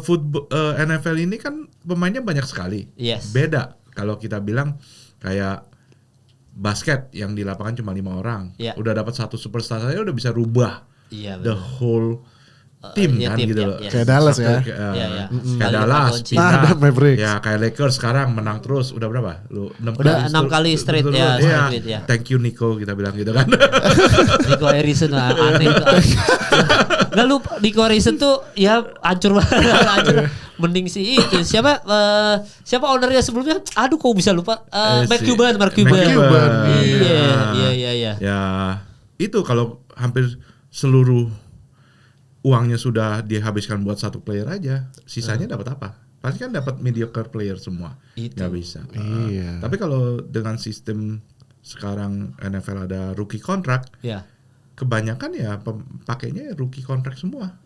Football NFL ini kan pemainnya banyak sekali.
Yes.
Beda kalau kita bilang kayak basket yang di lapangan cuma 5 orang. Udah dapat satu superstar saja udah bisa rubah the whole tim kan gitu loh.
Kayak Dallas ya.
Kayak Dallas.
Ada Mavericks.
Ya kayak Lakers sekarang menang terus. Udah berapa? Lu 6
kali straight ya.
Thank you Nico kita bilang gitu kan.
Nico Harrison aneh itu. Enggak, lu Nico Harrison tuh ya hancur banget. Mending sih itu siapa ownernya sebelumnya? Aduh kok bisa lupa. Mark Cuban. Iya.
Ya itu kalau hampir seluruh uangnya sudah dihabiskan buat satu player aja, sisanya dapat apa? Pasti kan dapat mediocre player semua. Nggak bisa. Tapi kalau dengan sistem sekarang NFL ada rookie contract, kebanyakan ya pakainya rookie contract semua.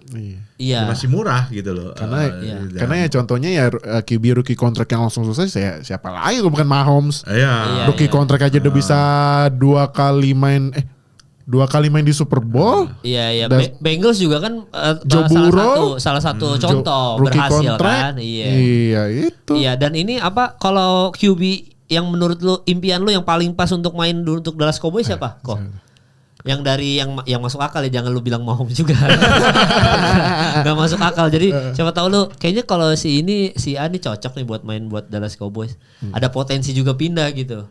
Iya.
Masih murah gitu loh.
Karena ya contohnya ya QB rookie contract yang langsung selesai siapa lagi kalau bukan Mahomes. Rookie contract aja udah bisa 2 kali main di Super Bowl.
Iya. Bengals juga kan
Joe Burrow
salah satu contoh berhasil kan.
Iya itu.
Iya, dan ini apa kalau QB yang menurut lu impian lu yang paling pas untuk main untuk Dallas Cowboys siapa? Kok? Yang dari yang masuk akal ya, jangan lu bilang Mahomes juga. Gak masuk akal. Jadi siapa tahu lu kayaknya kalau si A nih cocok nih buat main buat Dallas Cowboys. Ada potensi juga pindah gitu.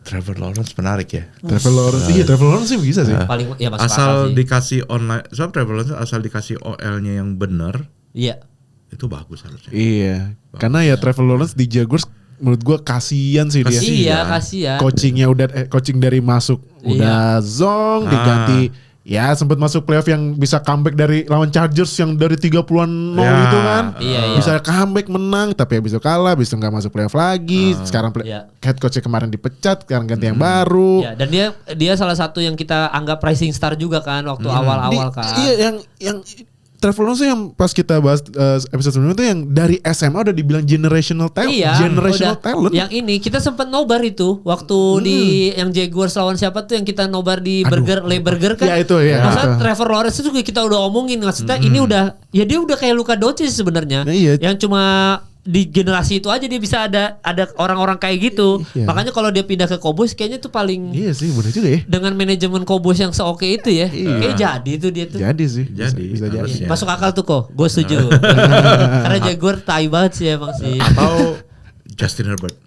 Trevor Lawrence menarik ya.
Trevor Lawrence sih bisa sih.
Paling ya masuk
asal
akal sih.
dikasih online, sebab Trevor Lawrence asal dikasih OL-nya yang benar.
Iya.
Itu bagus harusnya.
Iya. Karena ya Trevor Lawrence di Jaguars menurut gua kasihan sih dia.
Iya, kasihan.
Coachingnya coaching dari masuk udah zong diganti. Ya sempat masuk playoff yang bisa comeback dari lawan Chargers yang dari 30-an 0 gitu kan. Bisa comeback menang tapi habis itu kalah, habis itu gak masuk playoff lagi. Sekarang head coachnya kemarin dipecat, sekarang ganti yang baru.
Dan dia salah satu yang kita anggap rising star juga kan waktu awal-awal kan.
Iya yang Trevor Lawrence yang pas kita bahas episode sebelumnya itu yang dari SMA udah dibilang generational talent. Talent.
Yang ini kita sempat nobar itu waktu di yang Jaguars lawan siapa tuh yang kita nobar di Le Burger kan.
Ya itu ya.
Maksudnya Trevor Lawrence itu kita udah omongin, maksudnya ini udah ya dia udah kayak Luka Doncic sebenarnya. Yang cuma di generasi itu aja dia bisa ada orang-orang kayak gitu. Makanya kalau dia pindah ke Cowboys kayaknya tuh paling.
Iya sih, benar juga ya.
Dengan manajemen Cowboys yang seoke itu ya. Kayak jadi tuh dia tuh.
Jadi sih.
Bisa jadi.
Masuk akal tuh kok. Gue setuju. Karena Jaguar tai banget sih emang sih.
Atau Justin Herbert.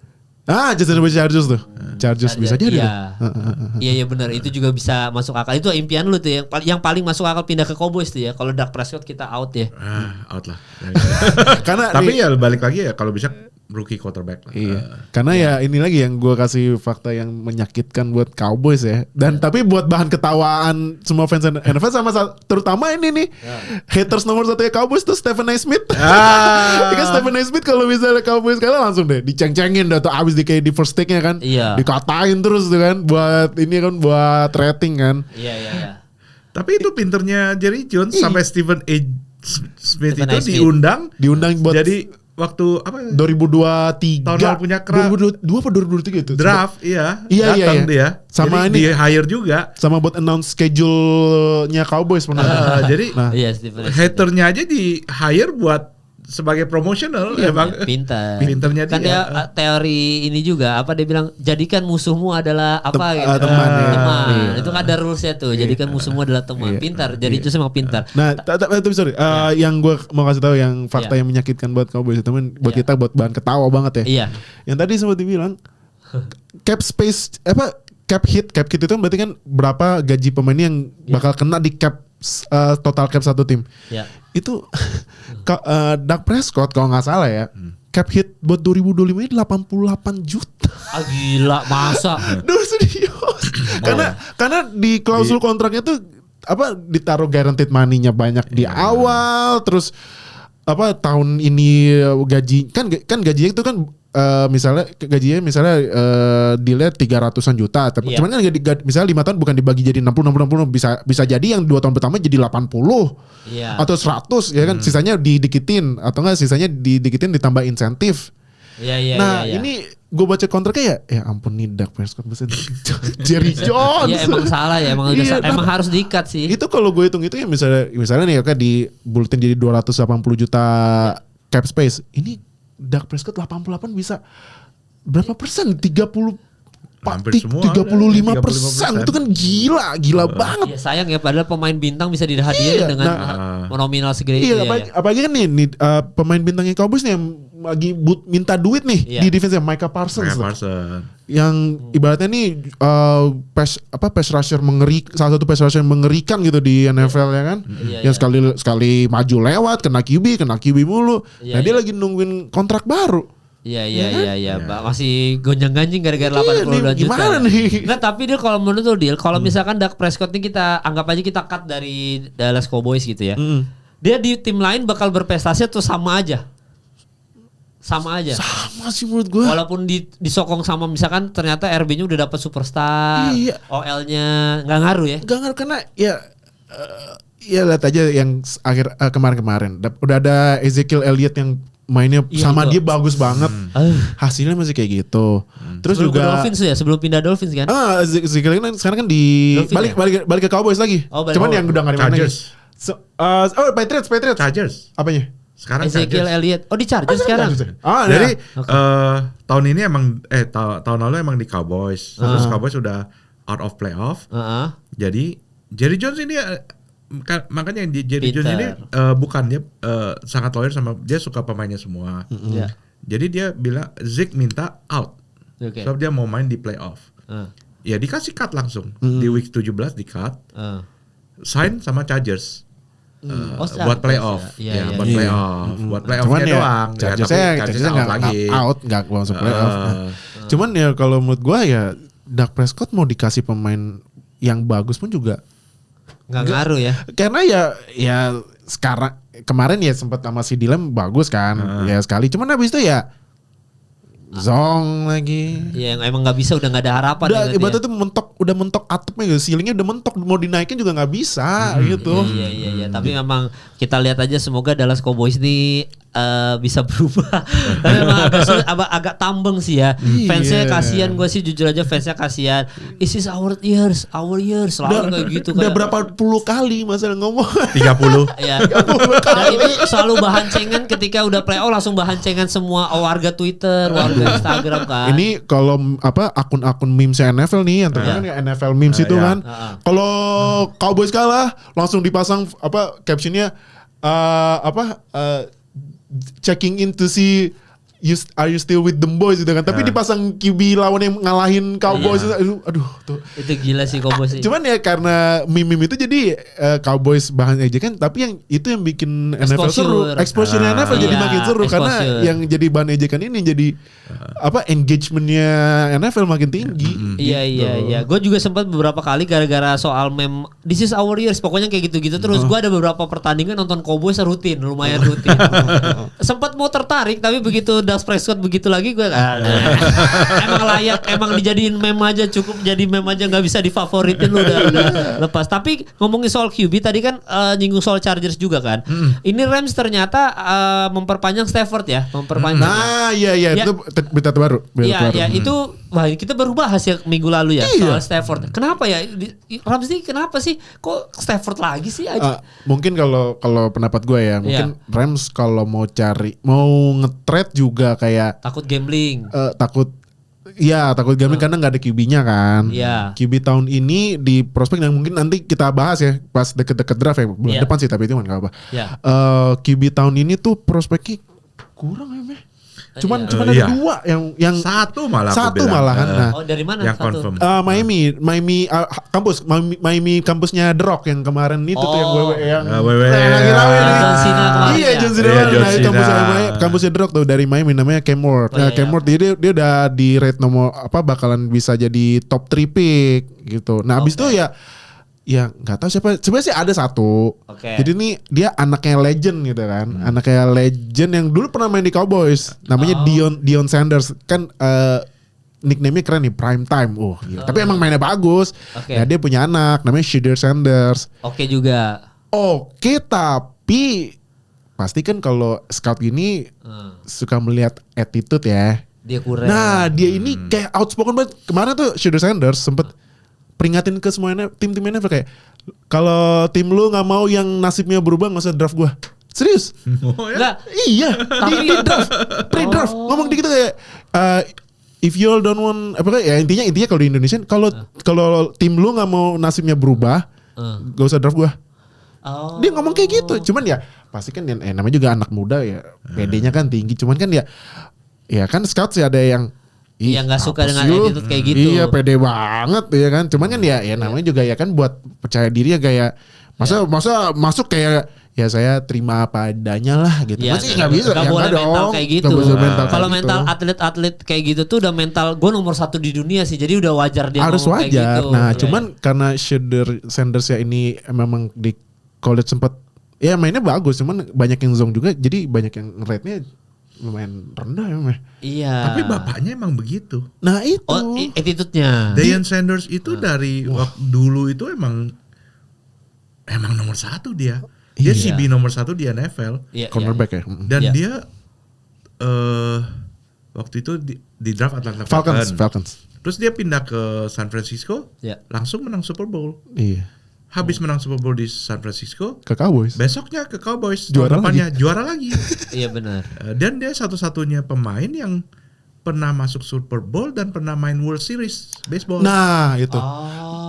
Justin Herbert Chargers tuh. Chargers bisa jadi.
Iya benar, itu juga bisa masuk akal. Itu impian lu tuh yang paling masuk akal pindah ke Cowboys tuh ya. Kalau Dak Prescott kita out ya.
Out lah.
Karena
tapi ya balik lagi ya kalau bisa rookie quarterback lah.
Karena ya ini lagi yang gue kasih fakta yang menyakitkan buat Cowboys ya. Dan tapi buat bahan ketawaan semua fans NFL sama terutama ini nih haters nomor 1 ya Cowboys tuh Stephen A. Smith. Kan Stephen A. Smith kalau misalnya Cowboys kalah langsung deh diceng-cengin dah tuh abis kayak di first take-nya kan. Dikatain terus tuh kan buat ini kan buat rating kan.
Iya.
Tapi itu pinternya Jerry Jones sampai Stephen A. Smith itu diundang
buat
jadi waktu apa?
2023.
Tahun lalu punya
2022 apa 2023 itu?
Draft, iya.
Iya.
Dia.
Sama
jadi
ini.
di hire juga.
Sama buat announce schedule-nya Cowboys pernah.
Jadi
Iya, Stephen A.
haternya aja di hire buat sebagai promotional emang pinternya
kan
dia.
Teori ini juga apa dia bilang jadikan musuhmu adalah apa gitu.
Teman.
Itu kan ada rulesnya tuh, jadikan musuhmu adalah teman. Pintar, jadi itu emang pintar.
Nah, tapi sorry, yang gue mau kasih tahu yang fakta yang menyakitkan buat Cowboys teman, buat kita buat bahan ketawa banget ya.
Iya.
Yang tadi sempat dibilang cap space cap hit itu berarti kan berapa gaji pemain yang bakal kena di cap total cap satu tim.
Iya.
Itu Dak Prescott kalau nggak salah ya, cap hit buat 2025 ini 88 juta.
Gila, masa?
Duh, serius. Karena di klausul kontraknya tuh ditaruh guaranteed money-nya banyak di awal, terus tahun ini gaji kan gajinya itu kan misalnya dilihat 300-an juta, tapi cuman kan misalnya 5 tahun bukan dibagi jadi 60 bisa jadi yang 2 tahun pertama jadi 80 atau 100 ya kan, sisanya didikitin atau enggak sisanya didikitin ditambah insentif. Ini gue baca kontraknya ya ampun nih Dak Prescott Jerry Jones.
Ya emang salah ya, emang harus di-cut sih.
Itu kalau gue hitung itu ya misalnya nih di bulletin jadi 280 juta cap space. Ini Dak Prescott 88 bisa berapa persen? 35%. Itu kan gila banget.
Ya sayang ya, padahal pemain bintang bisa dihadirin dengan nominal segede itu.
Apalagi kan nih pemain bintangnya Cowboys nih yang lagi minta duit nih di defense-nya Micah Parsons. Yang ibaratnya nih pass rusher salah satu pass rusher mengerikan gitu di NFL ya kan. Yang sekali maju lewat kena QB mulu. Nah dia lagi nungguin kontrak baru.
Iya. Masih gonjang-ganjing gara-gara 82 juta.
Gimana nih?
Nah, tapi dia kalau menurut lu Dil, kalau misalkan Dak Prescott ini kita anggap aja kita cut dari Dallas Cowboys gitu ya. Dia di tim lain bakal berprestasi atau sama aja? Sama sih menurut gue. Walaupun disokong sama misalkan ternyata RB-nya udah dapat superstar, OL-nya nggak ngaruh ya?
Nggak ngaruh karena ya lihat aja yang kemarin udah ada Ezekiel Elliott yang mainnya sama dia bagus banget. Hasilnya masih kayak gitu. Terus sebelum juga
Dolphins ya, sebelum pindah Dolphins kan?
Ezekiel kan sekarang kan balik ke Cowboys lagi. Cuman yang udah nggak di mana. Patriots.
Chargers.
Apanya?
Sekarang
Ezekiel Elliott. Oh di Chargers sekarang.
Jadi tahun ini emang tahun lalu emang di Cowboys. Terus Cowboys udah out of playoff. Jadi Jerry Jones ini makanya Jerry Jones ini bukan dia sangat loyal sama dia, suka pemainnya semua. Jadi dia bilang Zeke minta out. Sebab dia mau main di playoff. Ya dikasih cut langsung. Di week 17 di cut. Sign sama Chargers. Buat playoff, buat playoffnya doang.
Chargersnya nggak masuk playoff. Cuman ya kalau menurut gue ya Dak Prescott mau dikasih pemain yang bagus pun juga
nggak ngaruh ya.
Karena ya sekarang kemarin ya sempat sama si Dylan bagus kan, ya sekali. Cuman habis itu ya zong lagi.
Ya emang nggak bisa, udah nggak ada harapan.
Ibaratnya tuh udah mentok atapnya gitu, ceilingnya udah mentok, mau dinaikin juga nggak bisa gitu.
Iya. Tapi memang kita lihat aja, semoga Dallas Cowboys ini bisa berubah. Tapi memang agak tambeng sih ya. Fansnya kasihan, gue sih jujur aja fansnya kasihan. This is our years, selalu kayak gitu.
Udah berapa puluh kali masalah ngomong.
30.
Iya. Dan ini selalu bahan cengan ketika udah playoff, langsung bahan cengan semua warga Twitter, warga Instagram kan.
Ini kalau akun-akun memesnya NFL nih yang terkenal kan NFL memes itu kan. Kalau Cowboys kalah langsung dipasang captionnya checking in to see are you still with them boys gitu kan. Tapi dipasang QB lawan yang ngalahin Cowboys. Aduh tuh.
Itu gila sih Cowboys sih.
Cuman ya karena meme itu jadi Cowboys bahan ejekan, tapi yang itu yang bikin NFL seru. Exposure-nya NFL jadi makin seru karena yang jadi bahan ejekan ini jadi engagementnya NFL makin tinggi.
Iya. Gue juga sempat beberapa kali gara-gara soal meme This is our years, pokoknya kayak gitu-gitu terus. Gue ada beberapa pertandingan nonton Cowboys lumayan rutin. Sempat mau tertarik, tapi begitu Dak Prescott begitu lagi gue emang layak, emang dijadiin meme aja, cukup jadi meme aja, nggak bisa difavoritin lu udah lepas. Tapi ngomongin soal QB tadi kan nyinggung soal Chargers juga kan. Ini Rams ternyata memperpanjang Stafford ya, memperpanjang.
Nah, iya itu berita terbaru.
Iya, itu wah kita baru bahas ya minggu lalu ya soal Stafford. Kenapa ya Rams ini kenapa sih kok Stafford lagi sih aja?
Mungkin kalau pendapat gue ya, mungkin Rams kalau mau nge-trade juga kayak
takut gambling.
Takut gambling karena nggak ada QB-nya kan. QB tahun ini di prospek yang mungkin nanti kita bahas ya pas deket-deket draft ya bulan depan sih, tapi itu nggak apa. QB tahun ini tuh prospeknya kurang ya, Cuman ada 2 yang
satu
malahan. Nah,
dari mana?
Yang confirm.
Miami kampus, Miami kampusnya The Rock yang kemarin itu tuh yang WWE yang
lagi
rame nih.
John Cena kemarin.
Iya, John Cena. Nah, itu kampusnya The Rock tuh dari Miami namanya Cam Ward. Cam Ward dia udah di rate nomor bakalan bisa jadi top 3 pick gitu. Nah, abis itu ya nggak tahu siapa. Sebenarnya sih ada satu. Jadi ini dia anaknya legend gitu kan. Anaknya legend yang dulu pernah main di Cowboys. Namanya Dion Sanders. Kan nickname-nya keren nih, Prime Time. Tapi emang mainnya bagus. Ya dia punya anak namanya Shadur Sanders.
Juga.
Tapi pasti kan kalau scout gini suka melihat attitude ya.
Dia kurang.
Nah, dia ini kayak outspoken banget. Kemarin tuh Shadur Sanders sempet peringatin ke semua tim-tim NFL kayak kalau tim lu nggak mau yang nasibnya berubah nggak usah draft gue. Serius? Iya. Di draft, pre-draft ngomong gitu kayak if you all don't want intinya kalau di Indonesia kalau tim lu nggak mau nasibnya berubah nggak usah draft gue. Dia ngomong kayak gitu. Cuman ya pasti kan namanya juga anak muda ya, PD-nya kan tinggi. Cuman kan ya kan scout sih ada yang
nggak suka dengan attitude kayak gitu.
Iya, pede banget ya kan. Cuman kan ya namanya juga ya kan buat percaya diri ya kayak masa masuk kayak ya saya terima apa adanya lah gitu. Masih nggak bisa.
Nggak boleh mental kayak gitu. Kalau
gitu.
mental atlet kayak gitu tuh udah mental gue nomor 1 di dunia sih. Jadi udah wajar dia
harus
ngomong
wajar.
Kayak gitu.
Nah, cuman karena Shadur Sanders ya ini memang di college sempat ya mainnya bagus, cuman banyak yang zong juga. Jadi banyak yang rate-nya lumayan rendah ya,
Iya.
Tapi bapaknya emang begitu.
Nah itu.
Attitude-nya.
Dion Sanders itu dari waktu dulu itu emang nomor 1 dia. Dia CB nomor 1 di NFL.
Cornerback ya.
Dan dia waktu itu di draft Atlanta
Falcons.
Terus dia pindah ke San Francisco. Langsung menang Super Bowl.
Iya.
Habis menang Super Bowl di San Francisco
ke Cowboys.
Besoknya ke Cowboys.
Juara
lagi.
Iya benar.
Dan dia satu-satunya pemain yang pernah masuk Super Bowl dan pernah main World Series baseball.
Nah itu.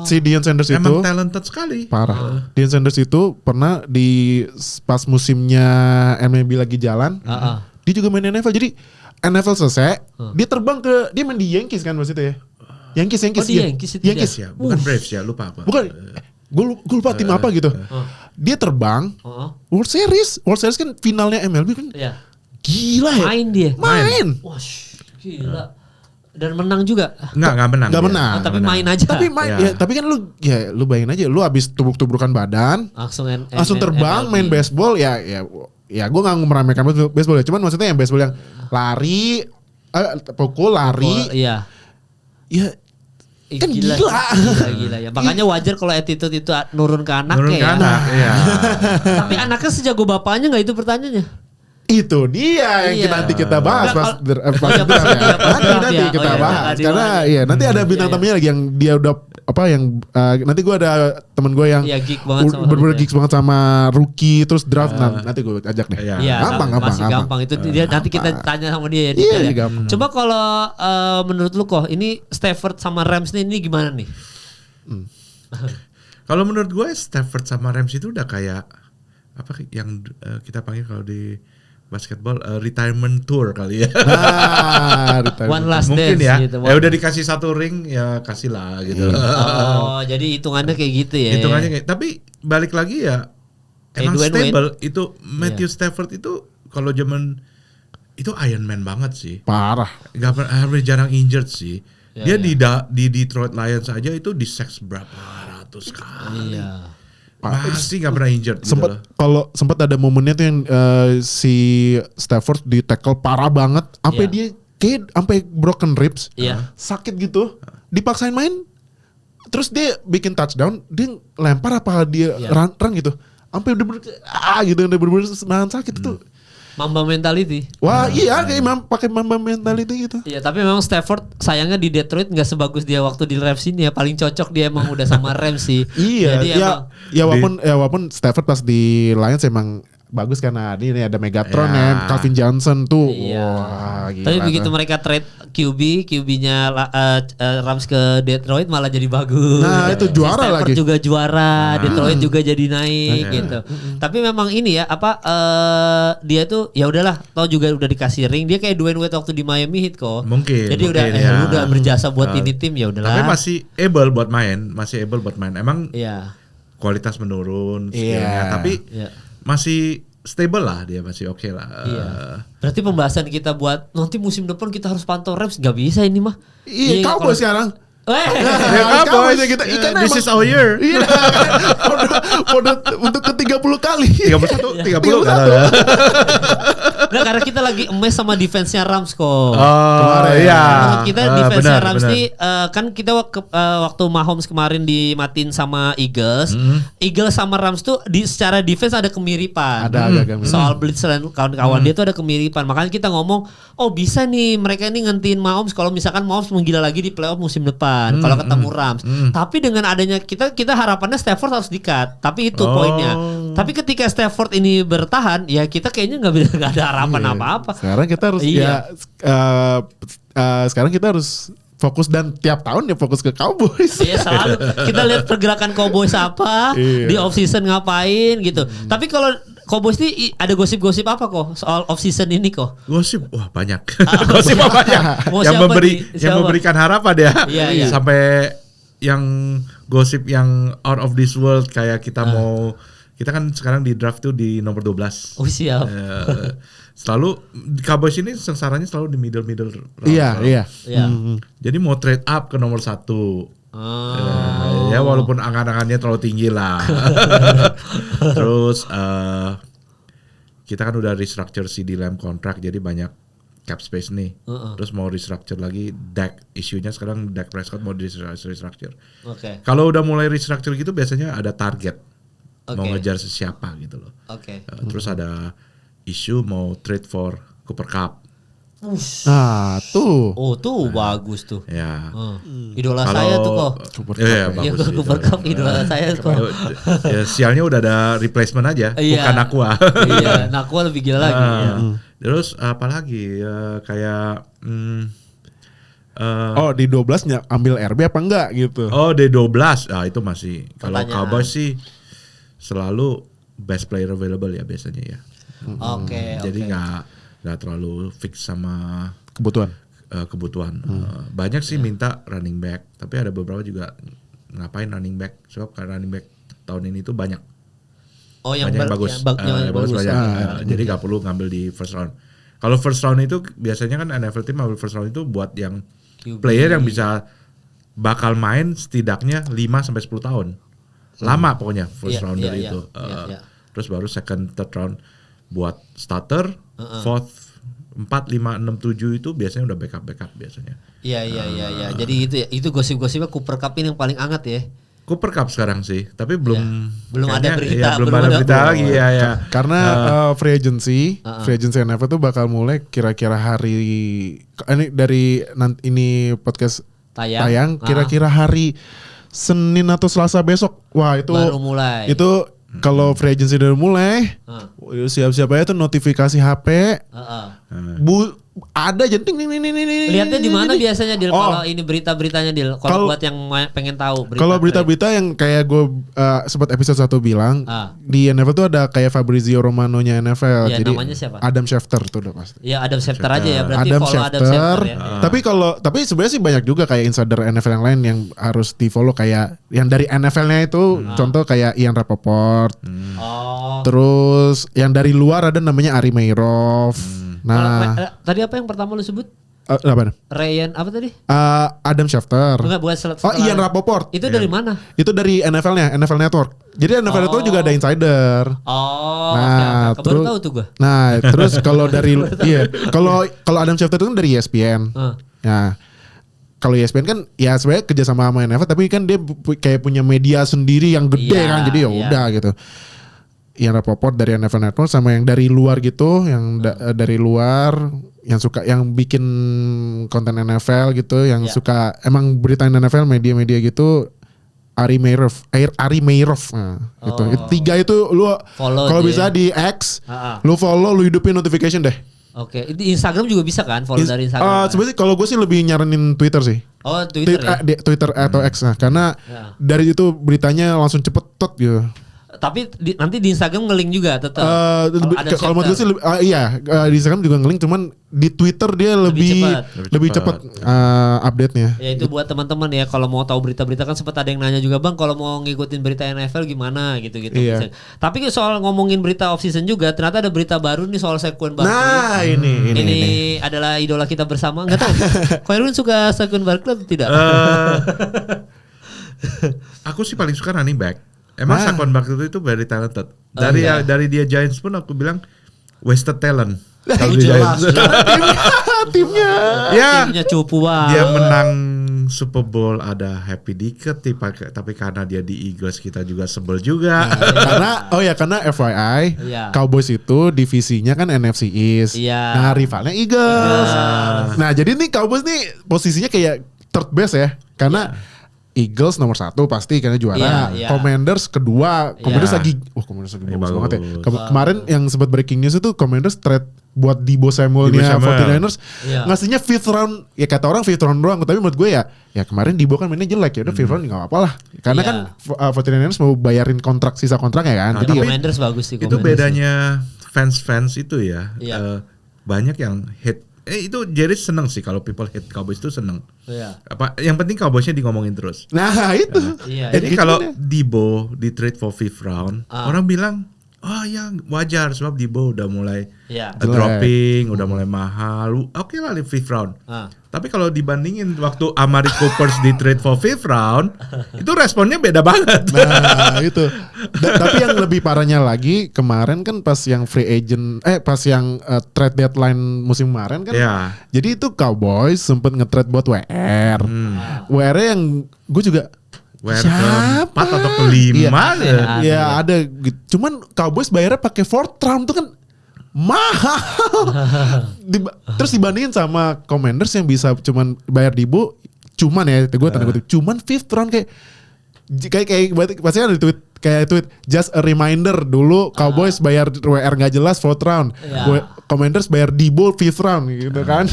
Si Dion Sanders itu
emang talented sekali.
Parah. Dion Sanders itu pernah pas musimnya MLB lagi jalan. Dia juga main NFL. Jadi NFL selesai, dia terbang dia main di Yankees kan maksudnya ya. Yankees.
Di Yankees itu.
Yankees
ya.
Bukan Braves ya, lupa apa.
Bukan. Gue lupa tim apa gitu. Dia terbang World Series kan finalnya MLB kan. Gila ya.
Main dia.
Main.
Wah, gila. Dan menang juga.
Enggak menang.
Enggak menang.
Tapi main aja.
Tapi ya, tapi kan lu bayangin aja lu habis tubruk-tubrukan badan, langsung terbang main baseball ya gue enggak meremehkan baseball ya. Cuman maksudnya yang baseball yang lari pukul lari.
Iya.
Ya kan gila
ya. Makanya wajar kalau attitude itu nurun ke anaknya.
Nurun ke anak, iya.
Tapi anaknya sejago bapaknya enggak itu pertanyaannya?
Itu dia yang nanti kita bahas nanti kita bahas karena nanti ada bintang tamunya lagi yang dia udah nanti gue ada temen gue yang bener-bener geeks banget sama rookie terus draft nanti gue ajak deh.
Gampang itu dia nanti kita tanya sama dia ya. Coba kalau menurut lu kok ini Stafford sama Rams ini gimana nih?
Kalau menurut gue Stafford sama Rams itu udah kayak apa yang kita panggil kalau di basketball retirement tour kali ya.
One last
mungkin
dance
ya.
gitu.
Udah dikasih satu ring ya kasihlah gitu.
Jadi hitungannya kayak gitu ya.
Hitungannya kayak tapi balik lagi ya emang stable itu Matthew Stafford itu kalau zaman itu Iron Man banget sih.
Parah.
Gak pernah jarang injured sih. Dia di Detroit Lions aja itu di seks berapa ratus kali. Pasti nggak pernah injured.
Sempat ada momennya tuh yang si Stafford di tackle parah banget, sampai dia kayak sampai broken ribs, sakit gitu, dipaksain main, terus dia bikin touchdown, dia lempar apa dia run gitu, sampai udah bener-bener nahan sakit itu.
Mamba mentality.
Wah iya kayak pakai Mamba mentality gitu.
Iya tapi memang Stafford sayangnya di Detroit nggak sebagus dia waktu di Rams ini ya, paling cocok dia emang udah sama Rams sih.
Iya. Jadi walaupun Stafford pas di Lions emang bagus karena ini ada Megatron Calvin Johnson tuh.
Iya.
Wah, gila.
Tapi begitu mereka trade QB-nya Rams ke Detroit malah jadi bagus.
Nah, itu juara
Stafford
lagi.
juga juara, Detroit juga jadi naik gitu. Tapi memang ini ya dia tuh ya udahlah, tau juga udah dikasih ring. Dia kayak Dwayne Wade waktu di Miami Heat kok.
Mungkin.
Jadi udah berjasa buat ini tim ya udahlah.
Tapi masih able buat main. Emang kualitas menurun skillnya, tapi masih stable lah, dia masih oke lah.
Berarti pembahasan kita buat nanti musim depan kita harus pantau Rams nggak bisa ini mah.
Iya, Cowboys sekarang.
Cowboys kita ikan this is our year.
Iya. Untuk ke 30 kali.
31 kan.
Nah, karena kita lagi emes sama defense-nya Rams kok.
Iya.
Menurut kita defense-nya Rams nih kan kita waktu Mahomes kemarin dimatiin sama Eagles. Eagles sama Rams tuh secara defense ada kemiripan.
Ada agak mirip.
Soal blitz dan kawan-kawan dia tuh ada kemiripan. Makanya kita ngomong, bisa nih mereka ini ngentiin Mahomes kalau misalkan Mahomes menggila lagi di playoff musim depan kalau ketemu Rams. Tapi dengan adanya kita harapannya Stafford harus di-cut. Tapi itu poinnya. Tapi ketika Stafford ini bertahan, ya kita kayaknya nggak ada harapan apa-apa.
Sekarang kita harus sekarang kita harus fokus dan tiap tahun ya fokus ke Cowboys.
Iya selalu kita lihat pergerakan Cowboys apa di off season ngapain gitu. Tapi kalau Cowboys ini ada gosip-gosip apa kok soal off season ini kok?
Gosip banyak. Gosip banyak. Yang memberikan harapan ya.
Iya.
Sampai yang gosip yang out of this world kayak kita kan sekarang di draft tuh di nomor 12.
Oh siap.
Selalu Cowboys ini sengsaranya selalu di middle round.
Iya.
Jadi mau trade up ke nomor 1. Ya walaupun angan-angannya terlalu tinggi lah. Terus kita kan udah restructure CD Lamb kontrak, jadi banyak cap space nih. Terus mau restructure lagi Dak, isunya sekarang Dak Prescott mau restructure. Kalau udah mulai restructure gitu biasanya ada target. Mau ngejar siapa gitu loh. Terus ada isu mau trade for Cooper Cup.
Tuh.
Oh tuh bagus tuh.
Ya.
Idola saya tuh kok.
Iya bagus.
Cooper Cup idola saya kok.
Ya, sialnya udah ada replacement aja, bukan Nakua.
Iya, Nakua lebih gila lagi.
Terus apalagi kayak
di 12 ambil RB apa enggak gitu.
di 12. Itu masih. Kalau Cowboys sih selalu best player available ya biasanya ya. Jadi nggak terlalu fix sama kebutuhan. Banyak sih minta running back, tapi ada beberapa juga ngapain running back. Sebab karena running back tahun ini tuh banyak. Yang bagus. Jadi nggak perlu ngambil di first round. Kalau first round itu biasanya kan NFL team ambil first round itu buat yang player yang bisa bakal main setidaknya 5-10 tahun. Lama pokoknya first rounder itu. Terus baru second, third round buat starter, fourth, 4, 5, 6, 7 itu biasanya udah backup biasanya.
Iya. Jadi itu gosip-gosipnya Cooper Cup ini yang paling hangat ya.
Cooper Cup sekarang sih, tapi belum
ada berita.
Belum ada berita lagi ya.
Karena free agency NFL tuh bakal mulai kira-kira hari ini dari ini podcast tayang kira-kira hari Senin atau Selasa besok. Wah itu
baru mulai.
Itu kalau free agency udah mulai, siap-siap aja tuh notifikasi HP. Ada jadi
lihatnya di mana biasanya Dil kalau ini berita-beritanya Dil, kalau buat yang pengen tahu
kalau berita-berita yang kayak gue sempat episode 1 bilang di NFL tuh ada kayak Fabrizio Romano-nya NFL.
Ya,
jadi
namanya siapa?
Adam Schefter tuh udah pasti.
Ya Adam Schefter aja ya, berarti
Adam
follow
Schefter.
Adam Schefter ya.
Tapi sebenarnya sih banyak juga kayak insider NFL yang lain yang harus di-follow, kayak yang dari NFL-nya itu contoh kayak Ian Rapoport. Terus yang dari luar ada namanya Ari Meirov.
Nah, tadi apa yang pertama lu sebut?
Apa?
Ryan apa tadi?
Adam Schefter.
Bukan
Ian Rapoport.
Itu dari mana?
Itu dari NFL-nya, NFL Network. Jadi NFL Network juga ada insider.
Nah, okay. Baru tahu tuh gue.
Nah, terus kalau dari kalau Adam Schefter itu kan dari ESPN. Nah, kalau ESPN kan ya sebenarnya kerja sama NFL, tapi kan dia kayak punya media sendiri yang gede kan, jadi ya udah gitu. Ian Rapoport dari NFL Network sama yang dari luar gitu, yang dari luar yang suka yang bikin konten NFL gitu, yang suka emang beritain NFL media-media gitu, Ari Meirov, nah, gitu. Tiga itu lu kalau bisa di X, lu follow, lu hidupin notification deh.
Oke, di Instagram juga bisa kan follow dari Instagram?
Sebenarnya kalau gue sih lebih nyaranin Twitter sih.
Oh Twitter ya?
Twitter atau X, nah, karena dari itu beritanya langsung cepet gitu.
Tapi nanti di Instagram nge-link juga tetap.
Kalau menurut gue sih di Instagram juga nge-link, cuman di Twitter dia lebih cepat update-nya.
Ya itu buat teman-teman ya, kalau mau tahu berita-berita kan sempat ada yang nanya juga, Bang, kalau mau ngikutin berita NFL gimana gitu-gitu.
Iya.
Tapi soal ngomongin berita off season juga, ternyata ada berita baru nih soal Saquon Barkley.
Nah, ini
adalah idola kita bersama. Enggak tahu. Kok Erwin suka Saquon Barkley atau tidak?
Aku sih paling suka running back. Emang Saquon Barkley itu very talented. Dari dia Giants pun aku bilang wasted talent. Kalau di Giants.
Timnya
cupu banget.
Dia menang Super Bowl ada happy dikit, tapi karena dia di Eagles kita juga sebel juga.
Karena FYI, Cowboys itu divisinya kan NFC East. Nah, rivalnya Eagles. Nah, jadi nih Cowboys nih posisinya kayak third best ya. Karena Eagles nomor 1 pasti karena juara. Commanders kedua. Commanders lagi bagus banget ya. Kemarin yang sempat breaking news itu Commanders trade buat Deebo Samuel-nya 49ers. Ngasihnya 5th round. Ya kata orang 5th round doang, tapi menurut gue ya kemarin Deebo kan mainnya jelek, ya udah 5th round enggak apa-apa lah. Karena kan 49ers mau bayarin sisa kontraknya kan.
Jadi Commanders bagus sih.
Itu bedanya fans itu ya. Banyak yang hate. Itu Jerry seneng sih kalau people hate Cowboys itu seneng. Yang penting Cowboysnya di ngomongin terus.
Nah itu.
Jadi kalau Deebo di trade for 5th round, orang bilang, oh ya wajar sebab Deebo udah mulai dropping, udah mulai mahal. Oke lah di 5th round. Tapi kalau dibandingin waktu Amari Coopers di trade for 5th round, itu responnya beda banget.
Nah itu. Tapi yang lebih parahnya lagi kemarin kan pas yang free agent, pas yang trade deadline musim kemarin kan. Jadi itu Cowboys sempet nge-trade buat WR. WR yang gue juga
WR ke-4 atau ke-5
ya ada. Cuman Cowboys bayarnya pakai 4th round tuh kan mahal. Terus dibandingin sama Commanders yang bisa cuman bayar Deebo, cuman ya gue tanda kutip cuman 5th round kayak pasti kan ada tweet just a reminder dulu Cowboys bayar WR nggak jelas 4th round, Commanders bayar Deebo 5th round gitu kan.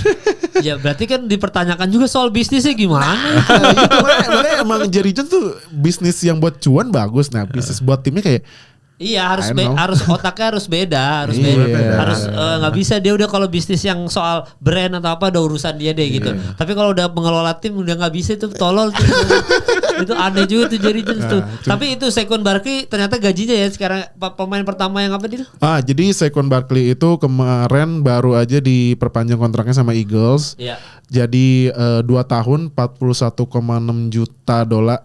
Ya berarti kan dipertanyakan juga soal bisnisnya gimana.
Makanya emang Jerry Jones tuh bisnis yang buat cuan bagus, nah bisnis buat timnya kayak
iya harus otaknya harus beda, harus nggak bisa dia udah kalau bisnis yang soal brand atau apa udah urusan dia deh gitu. Tapi kalau udah mengelola tim udah nggak bisa, itu tolol tuh. Itu aneh juga tuh Jerry Jones tuh. Tapi itu Saquon Barkley ternyata gajinya ya sekarang pemain pertama yang apa dia?
Jadi Saquon Barkley itu kemarin baru aja diperpanjang kontraknya sama Eagles. Jadi 2 tahun 41,6 juta dolar.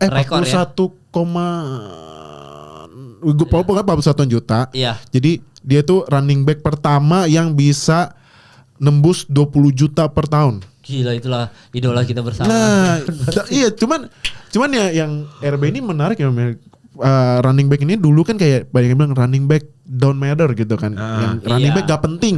41 juta. Jadi dia tuh running back pertama yang bisa nembus 20 juta per tahun.
Gila, itulah idola kita bersama.
Nah, iya cuman ya yang RB ini menarik ya. Running back ini dulu kan kayak banyak yang bilang running back don't matter gitu kan. Yang running back gak penting.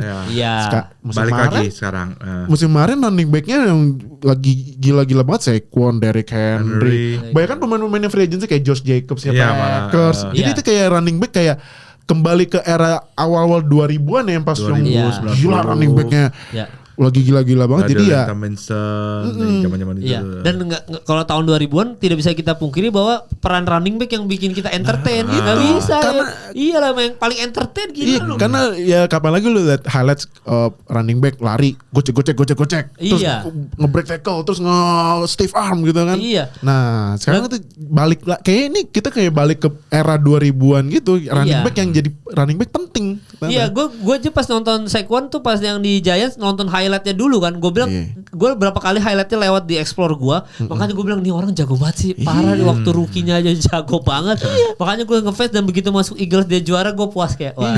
Balik lagi sekarang.
Musim kemarin running backnya yang lagi gila-gila banget, Saquon, Derrick Henry. Banyak kan pemain-pemain yang free agency kayak Josh Jacobs, Packers. Jadi itu kayak running back kayak kembali ke era awal-awal 2000-an yang pas yang gila running backnya. Lagi gila-gila banget. Jadi ya
zaman-zaman itu.
Dan kalau tahun 2000-an tidak bisa kita pungkiri bahwa peran running back yang bikin kita entertain. Nggak bisa. Karena iyalah yang paling entertain gitu.
Karena ya kapan lagi lu lihat highlights running back lari gocek. Terus nge-break tackle, terus nge-stiff arm gitu kan. Nah, sekarang itu balik lah. Kayak ini kita kayak balik ke era 2000-an gitu. Running back yang jadi running back penting.
Iya, gue aja pas nonton Saquon tuh pas yang di Giants nonton highlightnya dulu kan, gue bilang gue berapa kali highlightnya lewat di explore gue, makanya gue bilang nih orang jago banget sih, parah di waktu rookie-nya aja jago banget. Makanya gue ngefans dan begitu masuk Eagles dia juara gue puas kayak wah.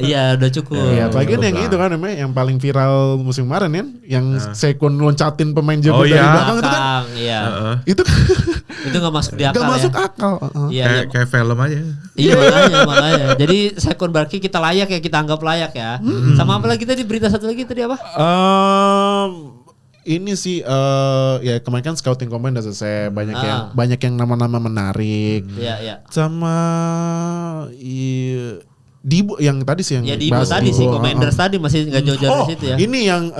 Iya udah cukup.
Iya, bagian yang itu kan namanya yang paling viral musim kemarin kan, yang Saquon loncatin pemain jago dari belakang itu kan.
Iya.
Itu
nggak masuk di akal.
Gak masuk akal.
Iya,
kayak film aja.
Iya makanya. Jadi Saquon Barkley kita layak ya, kita anggap layak ya. Sama apa lagi tadi berita satu lagi tadi apa?
Ini sih ya kemarin kan scouting combine udah selesai, banyak yang nama-nama menarik.
Iya.
Sama Dibo yang tadi sih yang
ya Dibo tadi sih Commanders tadi masih nggak jauh-jauh dari situ ya.
Ini yang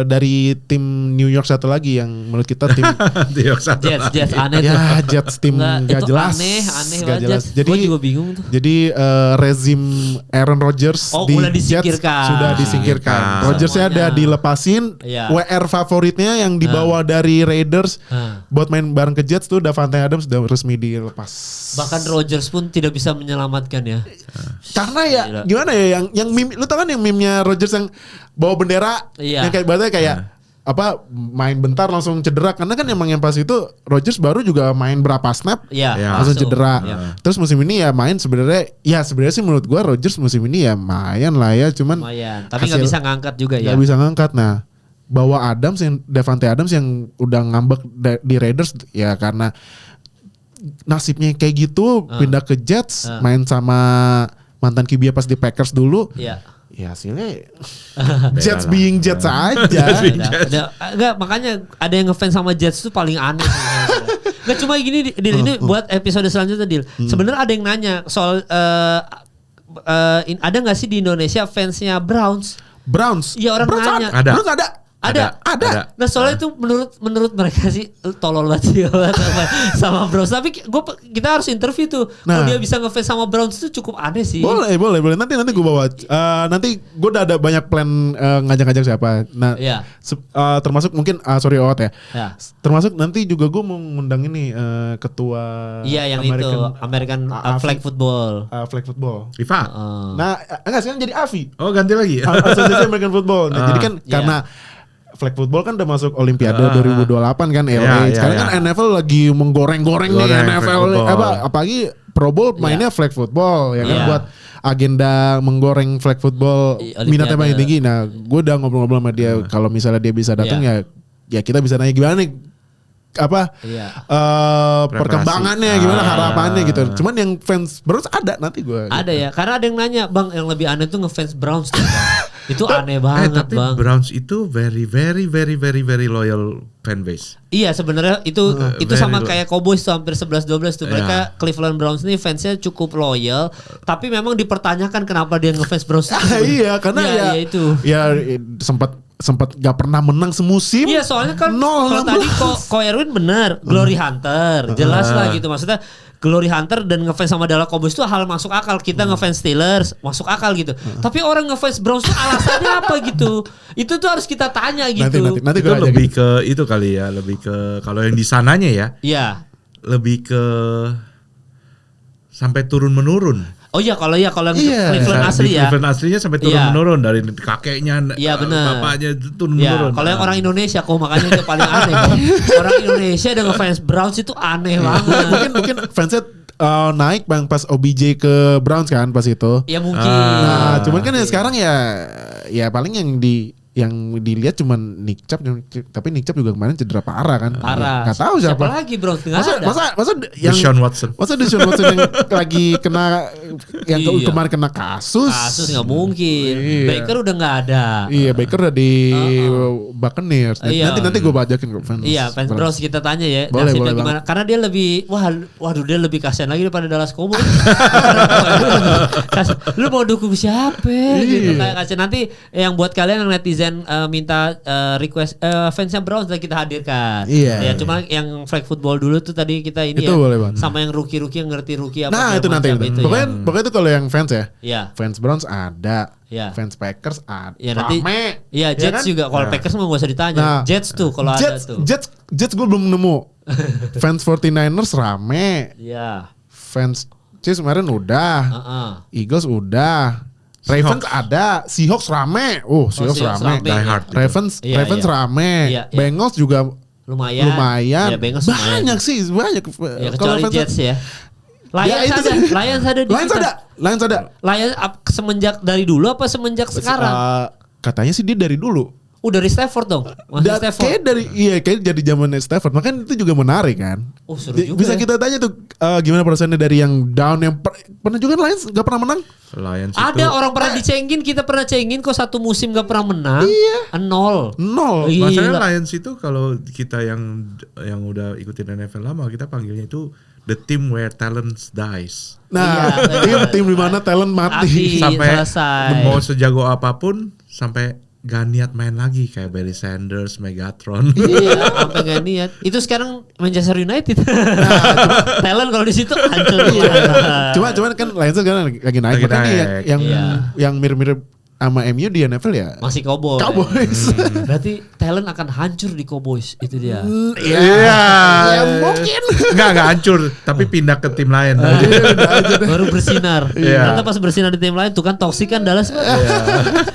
dari tim New York satu lagi yang menurut kita tim
New York satu
Jets aneh
ya,
tuh.
Jets tim nggak jelas.
Aneh
gak jelas.
Jadi gue juga bingung tuh.
Jadi rezim Aaron Rodgers di Jets sudah disingkirkan. Rodgersnya ada dilepasin. WR favoritnya yang dibawa dari Raiders buat main bareng ke Jets tuh Davante Adams sudah resmi dilepas.
Bahkan Rodgers pun tidak bisa menyelamatkan ya.
Karena ya gimana ya yang meme, lu tau kan yang meme-nya Rodgers yang bawa bendera yang kayak bahasa kayak apa main bentar langsung cedera, karena kan emang yang pas itu Rodgers baru juga main berapa snap langsung cedera. Terus musim ini ya main sebenarnya sih menurut gua Rodgers musim ini ya main lah ya, cuman
tapi nggak bisa ngangkat juga ya.
Nggak bisa ngangkat. Nah, bawa Davante Adams yang udah ngambek di Raiders ya karena nasibnya kayak gitu, pindah ke Jets, main sama mantan QB pas di Packers dulu.
Iya.
Ya hasilnya Jets being Jets aja.
Enggak, makanya ada yang ngefans sama Jets itu paling aneh. Enggak cuma gini ini buat episode selanjutnya Dil. Sebenarnya ada yang nanya soal ada nggak sih di Indonesia fansnya Browns?
Iya, orang nanya. Browns ada.
Nah soalnya itu menurut mereka sih tolol banget sih sama Browns. Tapi kita harus interview tuh. Kalau dia bisa ngefans sama Browns itu cukup aneh sih.
Boleh. Nanti gue bawa. Nanti gue udah ada banyak plan ngajak-ngajak siapa. Nah, termasuk mungkin sorry Ot ya. Termasuk nanti juga gue mau ngundang ini ketua.
Iya yang American Flag Football.
Flag Football.
FIFA.
Nah enggak sekarang jadi AFI.
Oh ganti lagi.
Asosiasi American Football. Nah, jadi kan karena flag football kan udah masuk Olimpiade 2028 kan LA. Sekarang kan NFL lagi menggoreng-goreng nih NFL apalagi Pro Bowl mainnya flag football ya kan buat agenda menggoreng flag football minatnya paling tinggi. Nah, gue udah ngobrol-ngobrol sama dia kalau misalnya dia bisa datang ya kita bisa nanya gimana nih perkembangannya gimana harapannya gitu. Cuman yang fans Browns ada nanti gue.
Ada ya, karena ada yang nanya, "Bang, yang lebih aneh tuh ngefans Browns tuh, Bang." Itu aneh banget,
tapi
Bang.
Browns itu very loyal fan base.
Iya, sebenarnya itu sama kayak Cowboys tuh hampir 11-12 tuh. Mereka Cleveland Browns ini fansnya cukup loyal, tapi memang dipertanyakan kenapa dia ngefans Browns.
Iya, karena itu. Ya sempat gak pernah menang semusim.
Iya, soalnya kan kalau tadi Ko Erwin benar, Glory Hunter, jelas lah gitu. Maksudnya Glory Hunter dan ngefans sama Dallas Cowboys itu hal masuk akal. Kita ngefans Steelers masuk akal gitu. Tapi orang ngefans Browns itu alasannya apa gitu? Itu tuh harus kita tanya gitu.
Nanti
itu lebih ke itu kali ya, lebih ke kalau yang di sananya ya.
Iya.
Lebih ke sampai turun menurun.
Oh iya kalau yang Cleveland asli ya.
Cleveland aslinya sampai turun menurun dari kakeknya, bapaknya turun menurun.
Kalau yang orang Indonesia makanya itu paling aneh. Orang Indonesia dengan fans Browns itu aneh banget.
Mungkin fansnya naik bang pas OBJ ke Browns kan pas itu.
Ya mungkin.
Nah, cuman kan sekarang ya paling yang dilihat cuma Nick Chubb, tapi Nick Chubb juga kemarin cedera parah kan.
Parah.
Gak tahu siapa
lagi Browns
Masa
yang
Deshaun Watson.
Masa Deshaun Watson yang lagi kena yang kemarin kena kasus
nggak mungkin. Baker udah nggak ada.
Iya, Baker udah di Buccaneers. Nanti gue bajakin kok fans.
Iya, fans Browns kita tanya ya.
Boleh
gimana? Karena dia lebih dia lebih kasihan lagi daripada Dallas Cowboys. Lu mau dukung siapa? Gitu kayak kasihan. Nanti yang buat kalian yang netizen minta request fansnya Browns kita hadirkan.
Iya.
Ya cuma yang flag football dulu tuh tadi kita ini
itu boleh,
sama yang rookie yang ngerti rookie apa.
Nah itu nanti itu. Pokoknya itu kalau yang fans ya.
Iya.
Fans Browns ada.
Ya.
Fans Packers ada.
Ya, nanti,
rame.
Iya Jets kan? Juga. Kalau Packers mah gak usah ditanya. Jets tuh kalau ada tuh.
Jets gue belum nemu. Fans 49ers rame.
Iya.
Fans Chiefs kemarin udah. Eagles udah. Ravens ada, Seahawks rame. Seahawks rame.
Die hard.
Ravens rame. Bengals juga lumayan.
Ya, Bengals
banyak
lumayan.
sih, banyak.
Ya, kecuali Jets ya. Lions ada. Lions semenjak dari dulu apa semenjak sekarang?
Katanya sih dia dari dulu.
Dari Stafford dong. Stafford.
Kayak jadi zamannya Stafford. Makanya itu juga menarik kan.
Seru juga.
Bisa kita tanya tuh gimana perasaannya dari yang down yang pernah juga Lions gak pernah menang.
Lions
ada itu, orang pernah dicengin, kita pernah cengin kok satu musim gak pernah menang.
Iya.
0.
Maksudnya Lions itu kalau kita yang udah ikutin NFL lama, kita panggilnya itu the team where talent dies.
Nah, tim di mana talent mati.
Sampai mau sejago apapun sampai gak niat main lagi kayak Barry Sanders, Megatron.
Iya, sampai gak niat. Itu sekarang Manchester United. Talent kalau di situ hancur.
Cuman kan Lions sekarang lagi naik. Makanya yang mirip-mirip sama MU di NFL ya
masih Cowboys. Berarti talent akan hancur di Cowboys, itu dia.
Ya mungkin.
Enggak hancur, tapi pindah ke tim lain.
Baru bersinar. Ternyata pas bersinar di tim lain tuh kan toksik kan Dallas.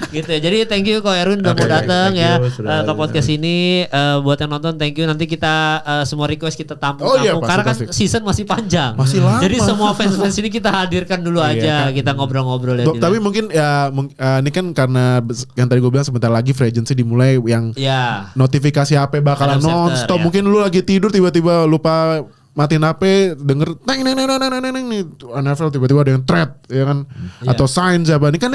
Gitu ya. Jadi thank you Ko Erwin udah mau datang ya ke podcast ini. Buat yang nonton thank you. Nanti kita semua request kita tampung karena kan season masih panjang.
Masih lama.
Jadi semua fans ini kita hadirkan dulu aja. Kita ngobrol-ngobrol ya.
Tapi mungkin ya ini kan karena yang tadi gue bilang sebentar lagi free agency dimulai yang notifikasi HP bakalan non-stop. Mungkin lu lagi tidur tiba-tiba lupa matiin HP, denger neng NFL tiba-tiba ada yang thread ya kan atau sign siapa ini kan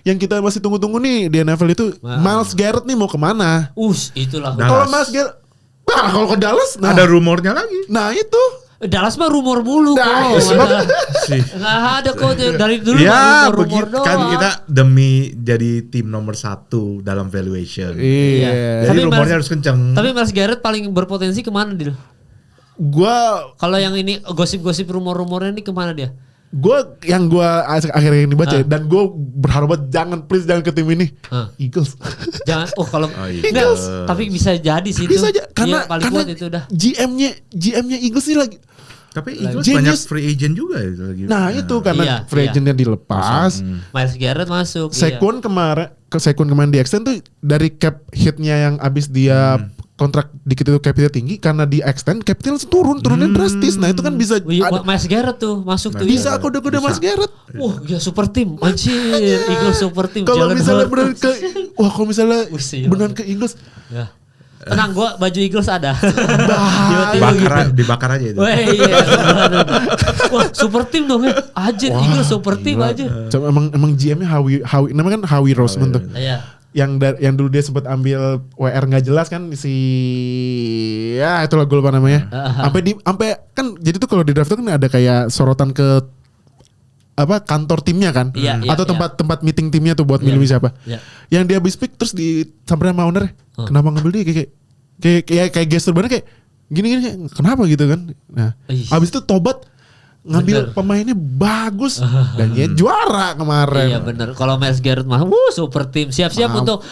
yang kita masih tunggu-tunggu nih di NFL itu Myles Garrett nih mau kemana?
Itulah.
Kalau Myles Garrett kalau ke Dallas
ada rumornya lagi.
Nah itu
Dallas mah rumor mulu kok. Nggak ada kok dari dulu rumor doang.
Kan kita demi jadi tim nomor 1 dalam valuation.
Iya.
Jadi rumornya harus kenceng.
Tapi Myles Garrett paling berpotensi kemana Dil? Kalau yang ini gosip-gosip rumor-rumornya ini kemana dia?
Yang gue akhirnya ini baca dan gue berharap jangan ke tim ini. Eagles.
Jangan. Kalau
Eagles.
Tapi bisa jadi sih itu.
Bisa aja karena
itu udah.
GM-nya Eagles ini lagi.
Tapi Eagles banyak free agent juga itu lagi.
Nah, itu karena free agentnya dilepas.
Myles Garrett masuk.
Sekuen kemarin di extend tuh dari cap hitnya yang abis dia kontrak dikit itu capitnya tinggi karena di extend capital turunnya drastis. Nah itu kan bisa
Myles Garrett tuh masuk tuh.
Bisa kode-kode Myles Garrett.
Ya super tim. Anjir, Eagles super tim.
Kalau misalnya benar ke Eagles.
Ya. Tenang, gue baju Eagles ada.
Dibakar aja itu.
Iya. Wah, super tim dong ya. Anjir, Eagles super tim aja.
Emang GM-nya Howie namanya kan Howie Roseman tuh.
Iya.
Yang dulu dia sempat ambil WR nggak jelas kan itulah gue lupa namanya. Sampai kan jadi tuh kalau di draft tuh kan ada kayak sorotan ke kantor timnya kan, atau tempat meeting timnya tuh buat milih siapa. Yang dia habis pick terus disamperin sama owner, kenapa ngambil dia kayak gestur bener kayak gini kenapa gitu kan. Nah, habis itu tobat ngambil pemainnya bagus dan dia juara kemarin.
Iya benar. Kalau Myles Garrett mah super tim. Siap-siap untuk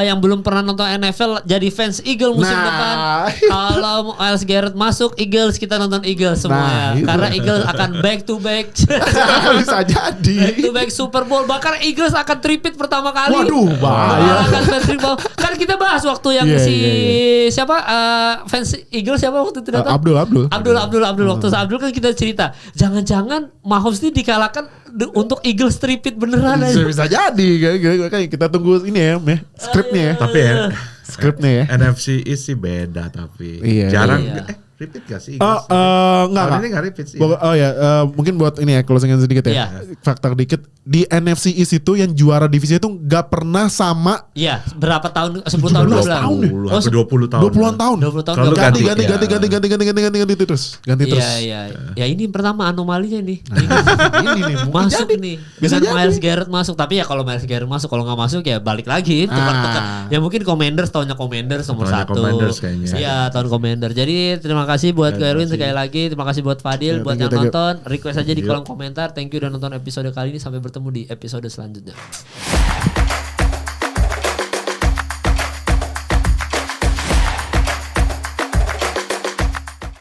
yang belum pernah nonton NFL jadi fans Eagles musim depan. Kalau Myles Garrett masuk Eagles, kita nonton Eagles semua ya. Karena Eagles akan back to back.
Bisa jadi.
Back to back Super Bowl. Bahkan Eagles akan tripit pertama kali.
Waduh, bahaya.
Kan kita bahas waktu yang siapa fans Eagles siapa waktu itu datang?
Abdul
waktu Abdul kan kita cerita. Jangan-jangan Mahomes ini dikalahkan untuk Eagles tripit beneran aja.
Bisa jadi. Kita tunggu ini ya, skripnya ya.
Tapi
skripnya ya.
NFC East sih beda tapi jarang. Repeat gak sih?
Enggak.
Ini gak repeat sih.
Mungkin buat ini ya closingan sedikit ya. Fakta dikit. Di NFC East itu yang juara divisi itu gak pernah sama.
Iya, berapa tahun? 10 tahun
12 tahun. 20 tahun.
20-an tahun.
20 tahun.
Ganti terus.
Iya. Ya ini pertama anomalinya nih.
Ini nih
masuk nih. Biasanya Myles Garrett masuk, tapi ya kalau Myles Garrett masuk, kalau nggak masuk ya balik lagi. Ya mungkin Commanders tahunnya Commanders nomor 1. Iya, tahun Commander. Jadi terima kasih buat Erwin sekali lagi. Terima kasih buat Fadil buat yang nonton. Request aja di kolom komentar. Thank you udah nonton episode kali ini. Sampai bertemu di episode selanjutnya.